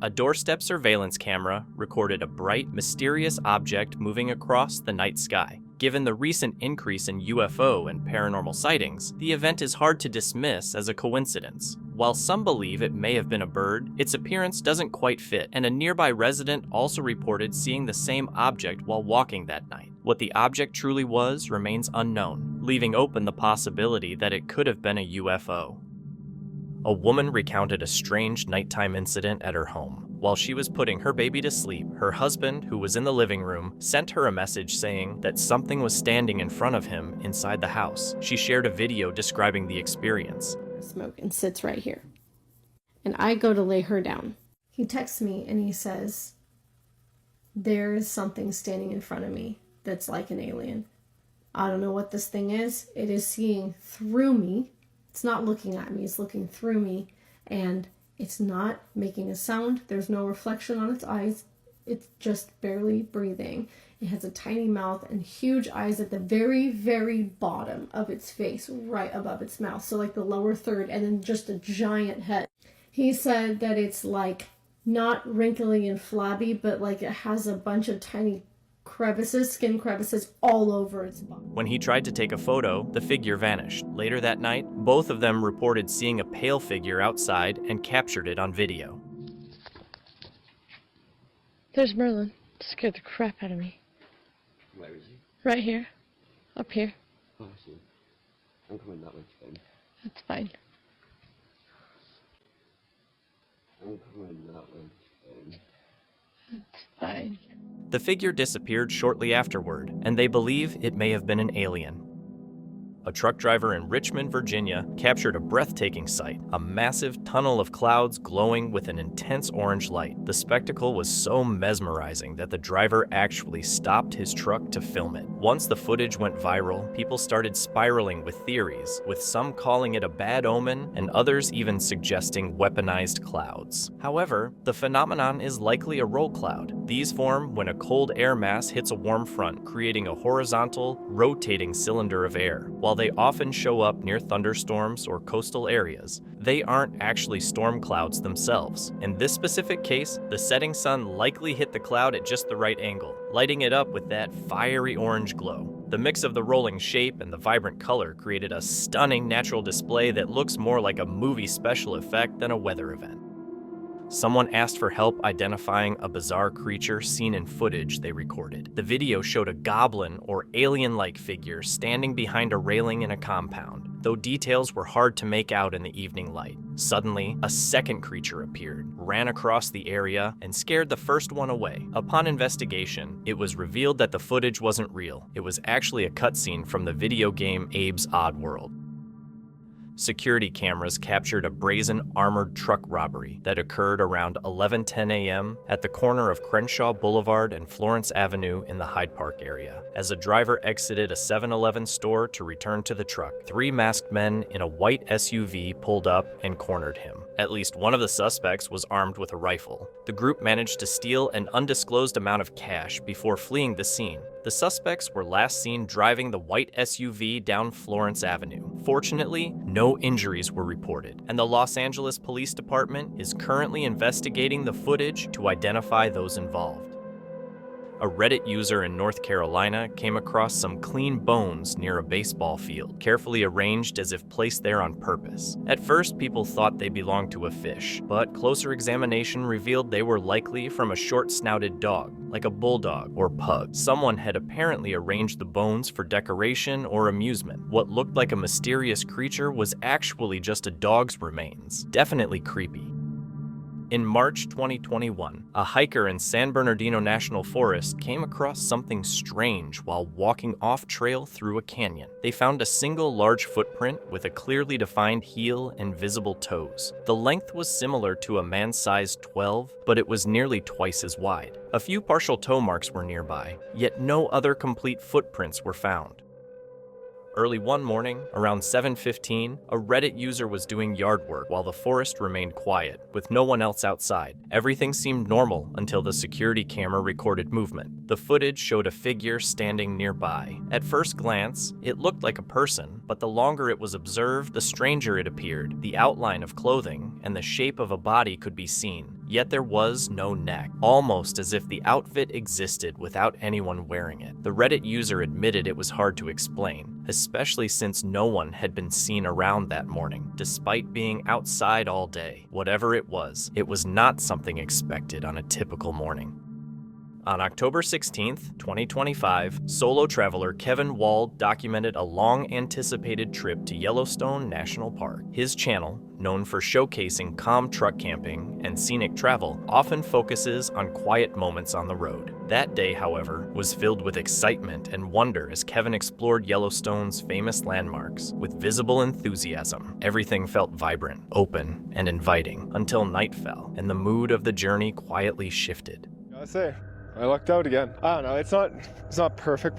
A doorstep surveillance camera recorded a bright, mysterious object moving across the night sky. Given the recent increase in UFO and paranormal sightings, the event is hard to dismiss as a coincidence. While some believe it may have been a bird, its appearance doesn't quite fit, and a nearby resident also reported seeing the same object while walking that night. What the object truly was remains unknown, leaving open the possibility that it could have been a UFO. A woman recounted a strange nighttime incident at her home. While she was putting her baby to sleep, her husband, who was in the living room, sent her a message saying that something was standing in front of him inside the house. She shared a video describing the experience. Smoke and sits right here. And I go to lay her down. He texts me and he says, "There's something standing in front of me that's like an alien." I don't know what this thing is. It is seeing through me. It's not looking at me, it's looking through me. And it's not making a sound. There's no reflection on its eyes. It's just barely breathing. It has a tiny mouth and huge eyes at the very, very bottom of its face, right above its mouth. So like the lower third, and then just a giant head. He said that it's like not wrinkly and flabby, but like it has a bunch of tiny crevices, skin crevices all over its body. When he tried to take a photo, the figure vanished. Later that night, both of them reported seeing a pale figure outside and captured it on video. There's Merlin. Scared the crap out of me. Where is he? Right here. Up here. Oh, I see. I'm coming that way to get him. That's fine. I'm coming that way to get him. That's fine. The figure disappeared shortly afterward, and they believe it may have been an alien. A truck driver in Richmond, Virginia, captured a breathtaking sight, a massive tunnel of clouds glowing with an intense orange light. The spectacle was so mesmerizing that the driver actually stopped his truck to film it. Once the footage went viral, people started spiraling with theories, with some calling it a bad omen and others even suggesting weaponized clouds. However, the phenomenon is likely a roll cloud. These form when a cold air mass hits a warm front, creating a horizontal, rotating cylinder of air. While they often show up near thunderstorms or coastal areas, they aren't actually storm clouds themselves. In this specific case, the setting sun likely hit the cloud at just the right angle, lighting it up with that fiery orange glow. The mix of the rolling shape and the vibrant color created a stunning natural display that looks more like a movie special effect than a weather event. Someone asked for help identifying a bizarre creature seen in footage they recorded. The video showed a goblin or alien-like figure standing behind a railing in a compound, though details were hard to make out in the evening light. Suddenly, a second creature appeared, ran across the area, and scared the first one away. Upon investigation, it was revealed that the footage wasn't real. It was actually a cutscene from the video game Abe's Odd World. Security cameras captured a brazen armored truck robbery that occurred around 11:10 a.m. at the corner of Crenshaw Boulevard and Florence Avenue in the Hyde Park area. As a driver exited a 7-Eleven store to return to the truck, 3 masked men in a white SUV pulled up and cornered him. At least one of the suspects was armed with a rifle. The group managed to steal an undisclosed amount of cash before fleeing the scene. The suspects were last seen driving the white SUV down Florence Avenue. Fortunately, no injuries were reported, and the Los Angeles Police Department is currently investigating the footage to identify those involved. A Reddit user in North Carolina came across some clean bones near a baseball field, carefully arranged as if placed there on purpose. At first, people thought they belonged to a fish, but closer examination revealed they were likely from a short-snouted dog, like a bulldog or pug. Someone had apparently arranged the bones for decoration or amusement. What looked like a mysterious creature was actually just a dog's remains. Definitely creepy. In March 2021, a hiker in San Bernardino National Forest came across something strange while walking off-trail through a canyon. They found a single large footprint with a clearly defined heel and visible toes. The length was similar to a man-sized 12, but it was nearly twice as wide. A few partial toe marks were nearby, yet no other complete footprints were found. Early one morning, around 7:15, a Reddit user was doing yard work while the forest remained quiet, with no one else outside. Everything seemed normal until the security camera recorded movement. The footage showed a figure standing nearby. At first glance, it looked like a person, but the longer it was observed, the stranger it appeared. The outline of clothing and the shape of a body could be seen, yet there was no neck, almost as if the outfit existed without anyone wearing it. The Reddit user admitted it was hard to explain, especially since no one had been seen around that morning, despite being outside all day. Whatever it was not something expected on a typical morning. On October 16th, 2025, solo traveler Kevin Wald documented a long-anticipated trip to Yellowstone National Park. His channel, known for showcasing calm truck camping and scenic travel, often focuses on quiet moments on the road. That day, however, was filled with excitement and wonder as Kevin explored Yellowstone's famous landmarks with visible enthusiasm. Everything felt vibrant, open, and inviting until night fell, and the mood of the journey quietly shifted. I say, I lucked out again. I don't know, it's not perfect,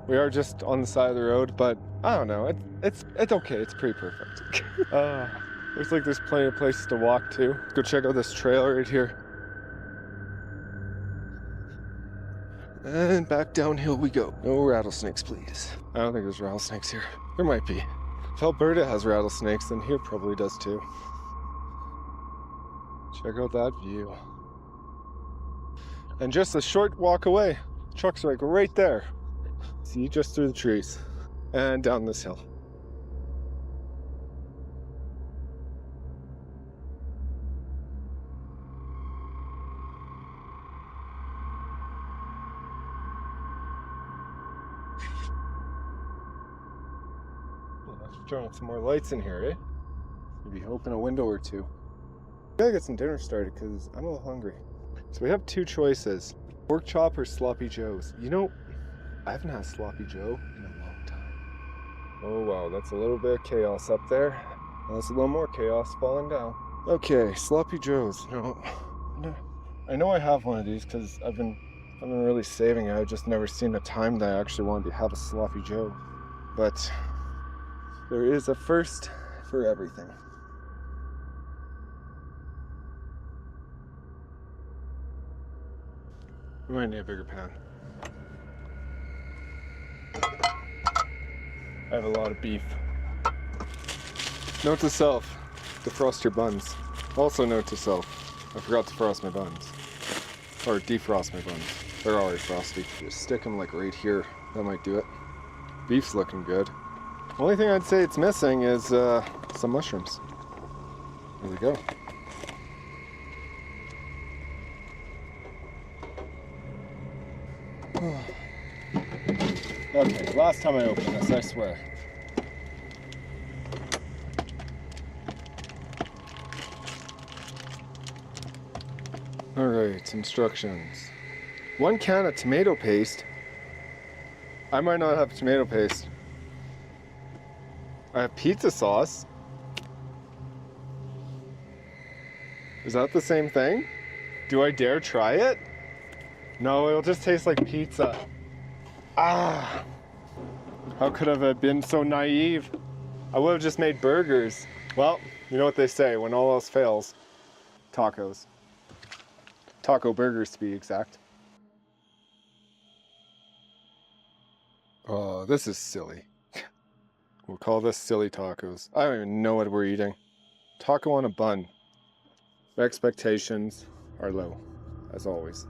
We are just on the side of the road, but I don't know. It's okay. It's pretty perfect. Looks like there's plenty of places to walk to. Go check out this trail right here. And back downhill we go. No rattlesnakes, please. I don't think there's rattlesnakes here. There might be. If Alberta has rattlesnakes, then here probably does too. Check out that view. And just a short walk away, trucks are like right there. See, just through the trees and down this hill. Well, let's turn on some more lights in here, eh? Maybe open a window or two. I gotta get some dinner started because I'm a little hungry. So we have two choices. Pork chop or sloppy joes. You know, I haven't had sloppy joe in a long time. Oh wow, that's a little bit of chaos up there. That's a little more chaos falling down. Okay, sloppy joes. No, I know I have one of these because I've been really saving it. I've just never seen a time that I actually wanted to have a sloppy joe. But there is a first for everything. We might need a bigger pan. I have a lot of beef. Note to self, defrost your buns. Also note to self, I forgot to frost my buns. Or defrost my buns. They're already frosty. Just stick them like right here. That might do it. Beef's looking good. Only thing I'd say it's missing is some mushrooms. There we go. Okay, last time I opened this, I swear. Alright, instructions. 1 can of tomato paste. I might not have tomato paste. I have pizza sauce. Is that the same thing? Do I dare try it? No, it'll just taste like pizza. Ah! How could I have been so naive? I would have just made burgers. Well, you know what they say, when all else fails, tacos. Taco burgers to be exact. Oh, this is silly. We'll call this silly tacos. I don't even know what we're eating. Taco on a bun. My expectations are low, as always.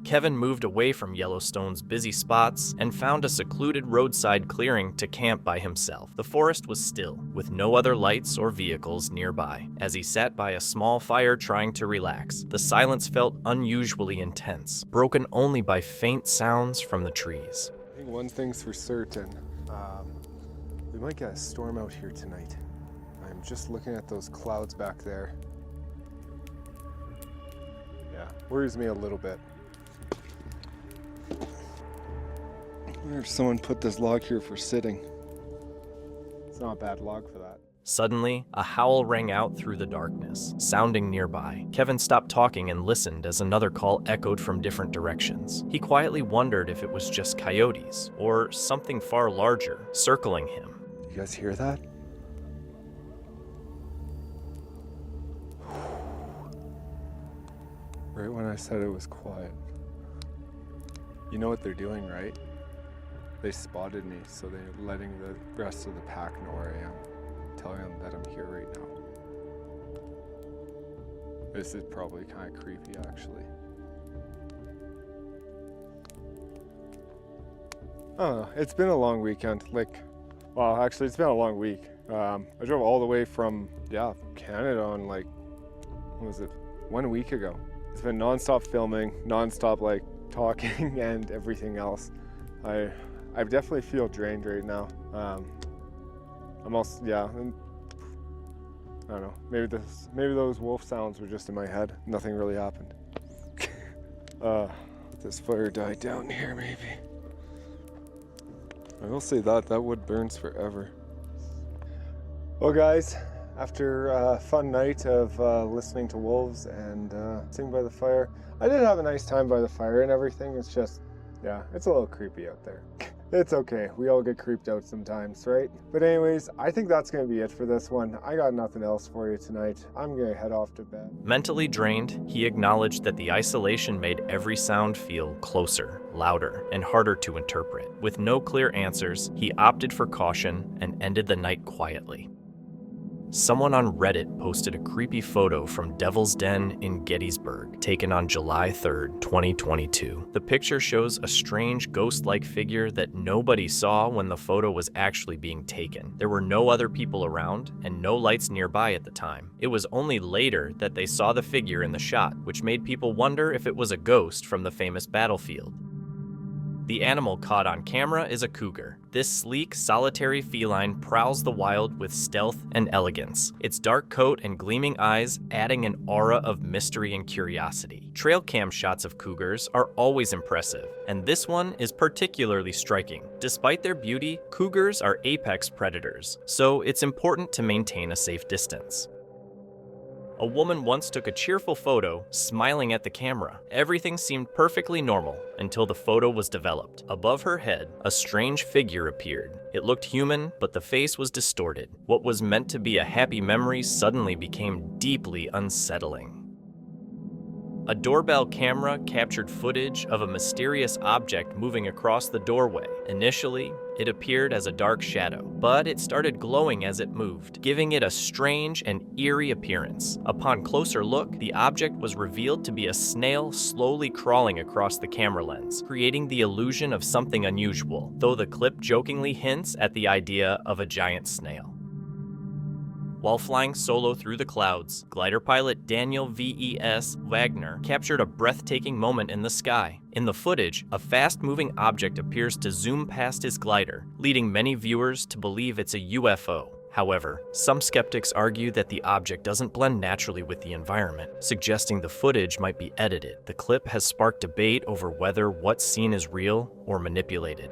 Kevin moved away from Yellowstone's busy spots and found a secluded roadside clearing to camp by himself. The forest was still, with no other lights or vehicles nearby. As he sat by a small fire trying to relax, the silence felt unusually intense, broken only by faint sounds from the trees. I think one thing's for certain. We might get a storm out here tonight. I'm just looking at those clouds back there. Yeah, worries me a little bit. I wonder if someone put this log here for sitting. It's not a bad log for that. Suddenly, a howl rang out through the darkness, sounding nearby. Kevin stopped talking and listened as another call echoed from different directions. He quietly wondered if it was just coyotes, or something far larger, circling him. You guys hear that? Right when I said it was quiet. You know what they're doing, right? They spotted me, so they're letting the rest of the pack know where I am. Telling them that I'm here right now. This is probably kind of creepy, actually. I don't know, it's been a long weekend. Well, actually, it's been a long week. I drove all the way from, Canada on what was it, 1 week ago. It's been non-stop filming, non-stop talking and everything else. I definitely feel drained right now. I'm also, I don't know, maybe those wolf sounds were just in my head. Nothing really happened. This fire died down here, maybe. I will say that wood burns forever. Well guys, after a fun night of listening to wolves and sitting by the fire. I did have a nice time by the fire and everything. It's just, yeah, it's a little creepy out there. It's okay. We all get creeped out sometimes, right? But anyways, I think that's going to be it for this one. I got nothing else for you tonight. I'm going to head off to bed. Mentally drained, he acknowledged that the isolation made every sound feel closer, louder, and harder to interpret. With no clear answers, he opted for caution and ended the night quietly. Someone on Reddit posted a creepy photo from Devil's Den in Gettysburg, taken on July 3rd, 2022. The picture shows a strange ghost-like figure that nobody saw when the photo was actually being taken. There were no other people around and no lights nearby at the time. It was only later that they saw the figure in the shot, which made people wonder if it was a ghost from the famous battlefield. The animal caught on camera is a cougar. This sleek, solitary feline prowls the wild with stealth and elegance, its dark coat and gleaming eyes adding an aura of mystery and curiosity. Trail cam shots of cougars are always impressive, and this one is particularly striking. Despite their beauty, cougars are apex predators, so it's important to maintain a safe distance. A woman once took a cheerful photo, smiling at the camera. Everything seemed perfectly normal until the photo was developed. Above her head, a strange figure appeared. It looked human, but the face was distorted. What was meant to be a happy memory suddenly became deeply unsettling. A doorbell camera captured footage of a mysterious object moving across the doorway. Initially, it appeared as a dark shadow, but it started glowing as it moved, giving it a strange and eerie appearance. Upon closer look, the object was revealed to be a snail slowly crawling across the camera lens, creating the illusion of something unusual, though the clip jokingly hints at the idea of a giant snail. While flying solo through the clouds, glider pilot Daniel V.E.S. Wagner captured a breathtaking moment in the sky. In the footage, a fast-moving object appears to zoom past his glider, leading many viewers to believe it's a UFO. However, some skeptics argue that the object doesn't blend naturally with the environment, suggesting the footage might be edited. The clip has sparked debate over whether what's seen is real or manipulated.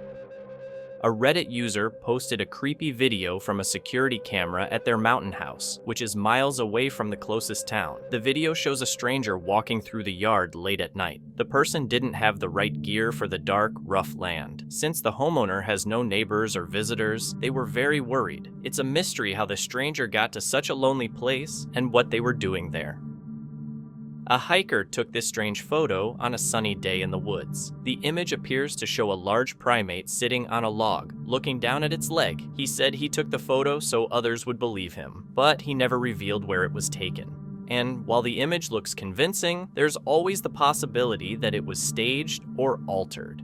A Reddit user posted a creepy video from a security camera at their mountain house, which is miles away from the closest town. The video shows a stranger walking through the yard late at night. The person didn't have the right gear for the dark, rough land. Since the homeowner has no neighbors or visitors, they were very worried. It's a mystery how the stranger got to such a lonely place and what they were doing there. A hiker took this strange photo on a sunny day in the woods. The image appears to show a large primate sitting on a log, looking down at its leg. He said he took the photo so others would believe him, but he never revealed where it was taken. And while the image looks convincing, there's always the possibility that it was staged or altered.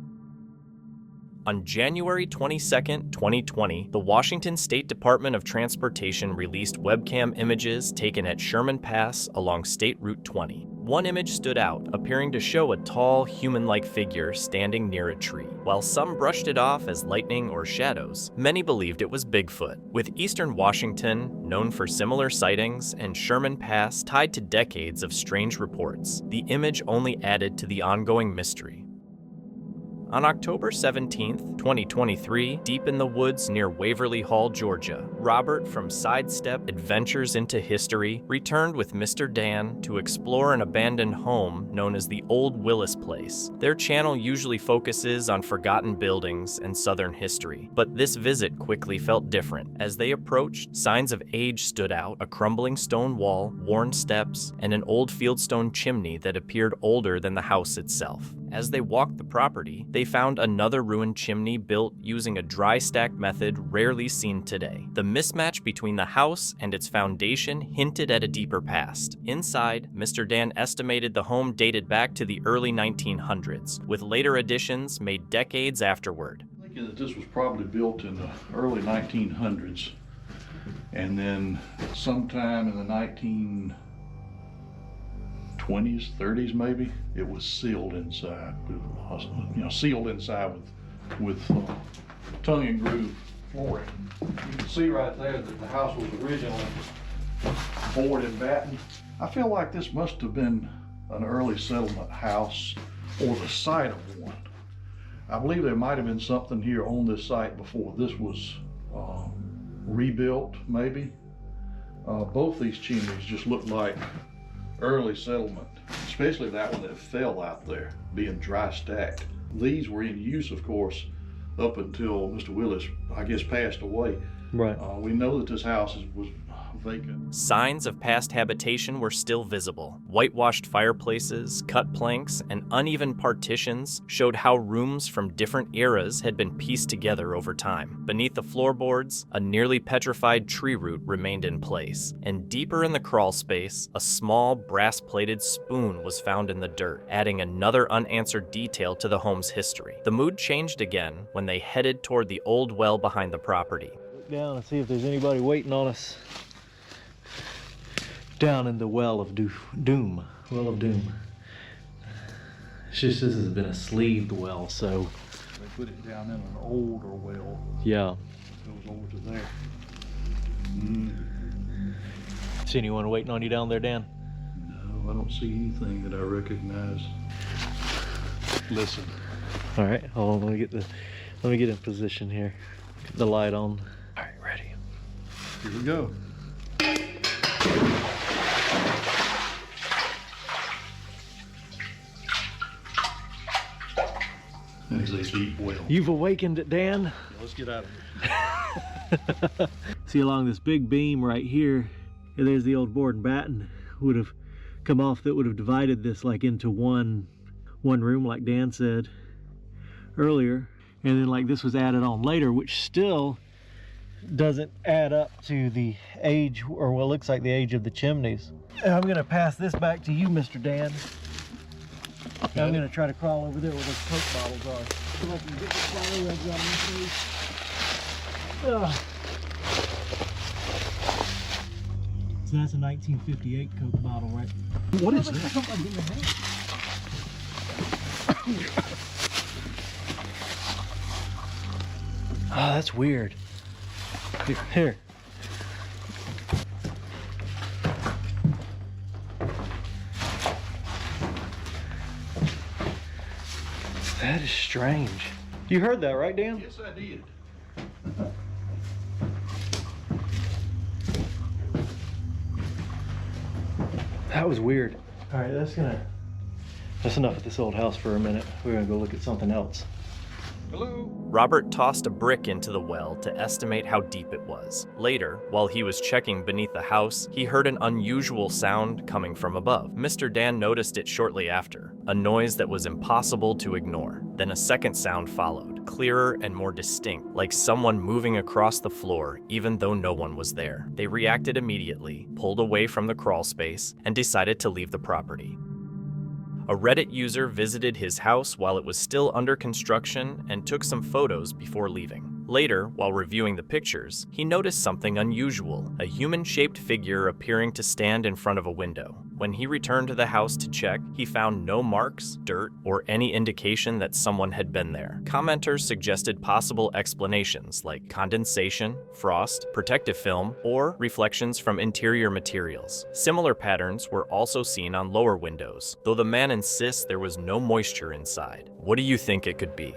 On January 22, 2020, the Washington State Department of Transportation released webcam images taken at Sherman Pass along State Route 20. One image stood out, appearing to show a tall, human-like figure standing near a tree. While some brushed it off as lightning or shadows, many believed it was Bigfoot. With eastern Washington, known for similar sightings, and Sherman Pass tied to decades of strange reports, the image only added to the ongoing mystery. On October 17, 2023, deep in the woods near Waverly Hall, Georgia, Robert from Sidestep Adventures into History returned with Mr. Dan to explore an abandoned home known as the Old Willis Place. Their channel usually focuses on forgotten buildings and Southern history, but this visit quickly felt different. As they approached, signs of age stood out: a crumbling stone wall, worn steps, and an old fieldstone chimney that appeared older than the house itself. As they walked the property, they found another ruined chimney built using a dry stack method rarely seen today. The mismatch between the house and its foundation hinted at a deeper past. Inside, Mr. Dan estimated the home dated back to the early 1900s, with later additions made decades afterward. I'm thinking that this was probably built in the early 1900s, and then sometime in the 1920s, 30s maybe, it was sealed inside. Sealed inside with tongue and groove flooring. You can see right there that the house was originally board and batten. I feel like this must have been an early settlement house or the site of one. I believe there might have been something here on this site before this was rebuilt, maybe. Both these chimneys just look like early settlement, especially that one that fell out there, being dry stacked. These were in use, of course, up until Mr. Willis, I guess, passed away. Right. We know that this house was vacant. Signs of past habitation were still visible. Whitewashed fireplaces, cut planks, and uneven partitions showed how rooms from different eras had been pieced together over time. Beneath the floorboards, a nearly petrified tree root remained in place, and deeper in the crawl space, a small brass-plated spoon was found in the dirt, adding another unanswered detail to the home's history. The mood changed again when they headed toward the old well behind the property. Look down and see if there's anybody waiting on us down in the well of doom. Well of doom. It's just this has been a sleeved well, so. They put it down in an older well. Yeah. It goes over to there. See anyone waiting on you down there, Dan? No, I don't see anything that I recognize. Listen. All right, hold on. Let me get in position here. Get the light on. All right, ready. Here we go. There's a deep well. You've awakened it, Dan. Let's get out of here. See, along this big beam right here, there's the old board and batten would have come off that would have divided this like into one room, like Dan said earlier, and then like this was added on later, which still doesn't add up to the age, or what looks like the age of the chimneys. I'm gonna pass this back to you, Mr. Dan. Okay. I'm gonna try to crawl over there where those Coke bottles are. So I can get the fire reds on my face. So that's a 1958 Coke bottle, right? What is that? Oh, that's weird. Here. That is strange. You heard that, right, Dan? Yes, I did. That was weird. All right, that's enough at this old house for a minute. We're gonna go look at something else. Hello? Robert tossed a brick into the well to estimate how deep it was. Later, while he was checking beneath the house, he heard an unusual sound coming from above. Mr. Dan noticed it shortly after, a noise that was impossible to ignore. Then a second sound followed, clearer and more distinct, like someone moving across the floor even though no one was there. They reacted immediately, pulled away from the crawl space, and decided to leave the property. A Reddit user visited his house while it was still under construction and took some photos before leaving. Later, while reviewing the pictures, he noticed something unusual, a human-shaped figure appearing to stand in front of a window. When he returned to the house to check, he found no marks, dirt, or any indication that someone had been there. Commenters suggested possible explanations like condensation, frost, protective film, or reflections from interior materials. Similar patterns were also seen on lower windows, though the man insists there was no moisture inside. What do you think it could be?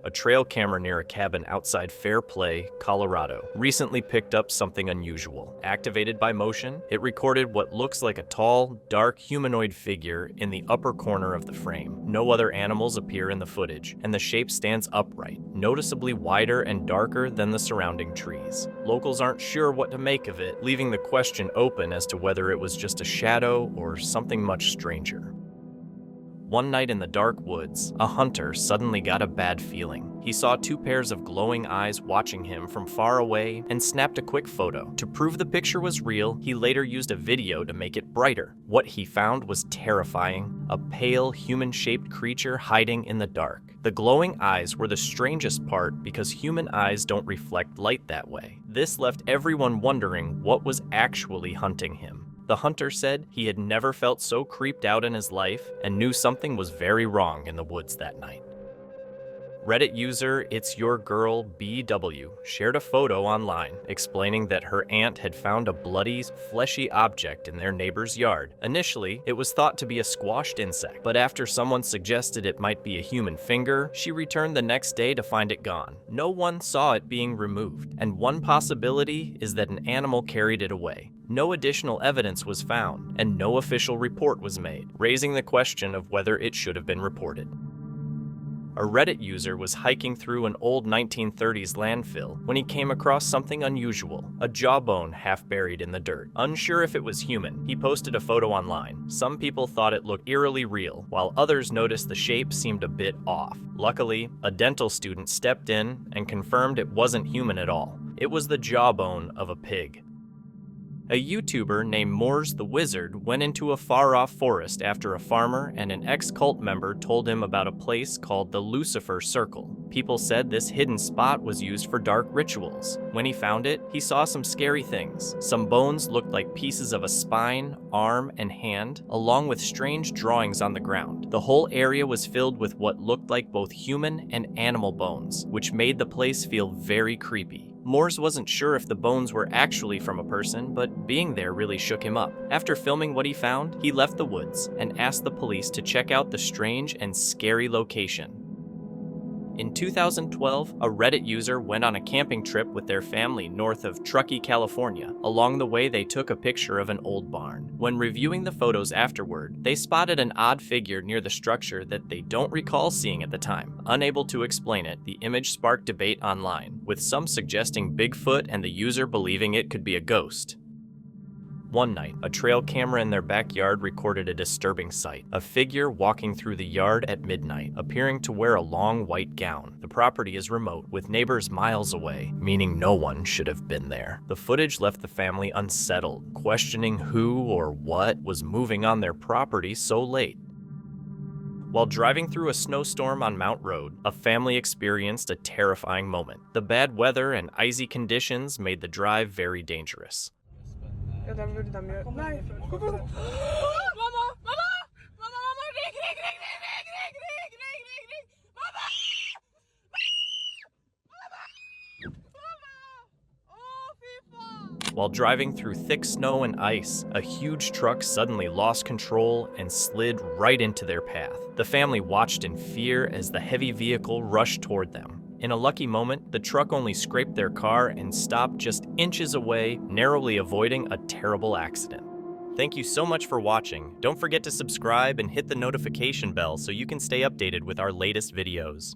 A trail camera near a cabin outside Fair Play, Colorado, recently picked up something unusual. Activated by motion, it recorded what looks like a tall, dark humanoid figure in the upper corner of the frame. No other animals appear in the footage, and the shape stands upright, noticeably wider and darker than the surrounding trees. Locals aren't sure what to make of it, leaving the question open as to whether it was just a shadow or something much stranger. One night in the dark woods, a hunter suddenly got a bad feeling. He saw two pairs of glowing eyes watching him from far away and snapped a quick photo. To prove the picture was real, he later used a video to make it brighter. What he found was terrifying, a pale, human-shaped creature hiding in the dark. The glowing eyes were the strangest part because human eyes don't reflect light that way. This left everyone wondering what was actually hunting him. The hunter said he had never felt so creeped out in his life and knew something was very wrong in the woods that night. Reddit user It's Your Girl BW shared a photo online explaining that her aunt had found a bloody, fleshy object in their neighbor's yard. Initially, it was thought to be a squashed insect, but after someone suggested it might be a human finger, she returned the next day to find it gone. No one saw it being removed, and one possibility is that an animal carried it away. No additional evidence was found, and no official report was made, raising the question of whether it should have been reported. A Reddit user was hiking through an old 1930s landfill when he came across something unusual, a jawbone half buried in the dirt. Unsure if it was human, he posted a photo online. Some people thought it looked eerily real, while others noticed the shape seemed a bit off. Luckily, a dental student stepped in and confirmed it wasn't human at all. It was the jawbone of a pig. A YouTuber named Moors the Wizard went into a far-off forest after a farmer and an ex-cult member told him about a place called the Lucifer Circle. People said this hidden spot was used for dark rituals. When he found it, he saw some scary things. Some bones looked like pieces of a spine, arm, and hand, along with strange drawings on the ground. The whole area was filled with what looked like both human and animal bones, which made the place feel very creepy. Moors wasn't sure if the bones were actually from a person, but being there really shook him up. After filming what he found, he left the woods and asked the police to check out the strange and scary location. In 2012, a Reddit user went on a camping trip with their family north of Truckee, California. Along the way, they took a picture of an old barn. When reviewing the photos afterward, they spotted an odd figure near the structure that they don't recall seeing at the time. Unable to explain it, the image sparked debate online, with some suggesting Bigfoot and the user believing it could be a ghost. One night, a trail camera in their backyard recorded a disturbing sight. A figure walking through the yard at midnight, appearing to wear a long white gown. The property is remote, with neighbors miles away, meaning no one should have been there. The footage left the family unsettled, questioning who or what was moving on their property so late. While driving through a snowstorm on Mount Road, a family experienced a terrifying moment. The bad weather and icy conditions made the drive very dangerous. While driving through thick snow and ice, a huge truck suddenly lost control and slid right into their path. The family watched in fear as the heavy vehicle rushed toward them. In a lucky moment, the truck only scraped their car and stopped just inches away, narrowly avoiding a terrible accident. Thank you so much for watching. Don't forget to subscribe and hit the notification bell so you can stay updated with our latest videos.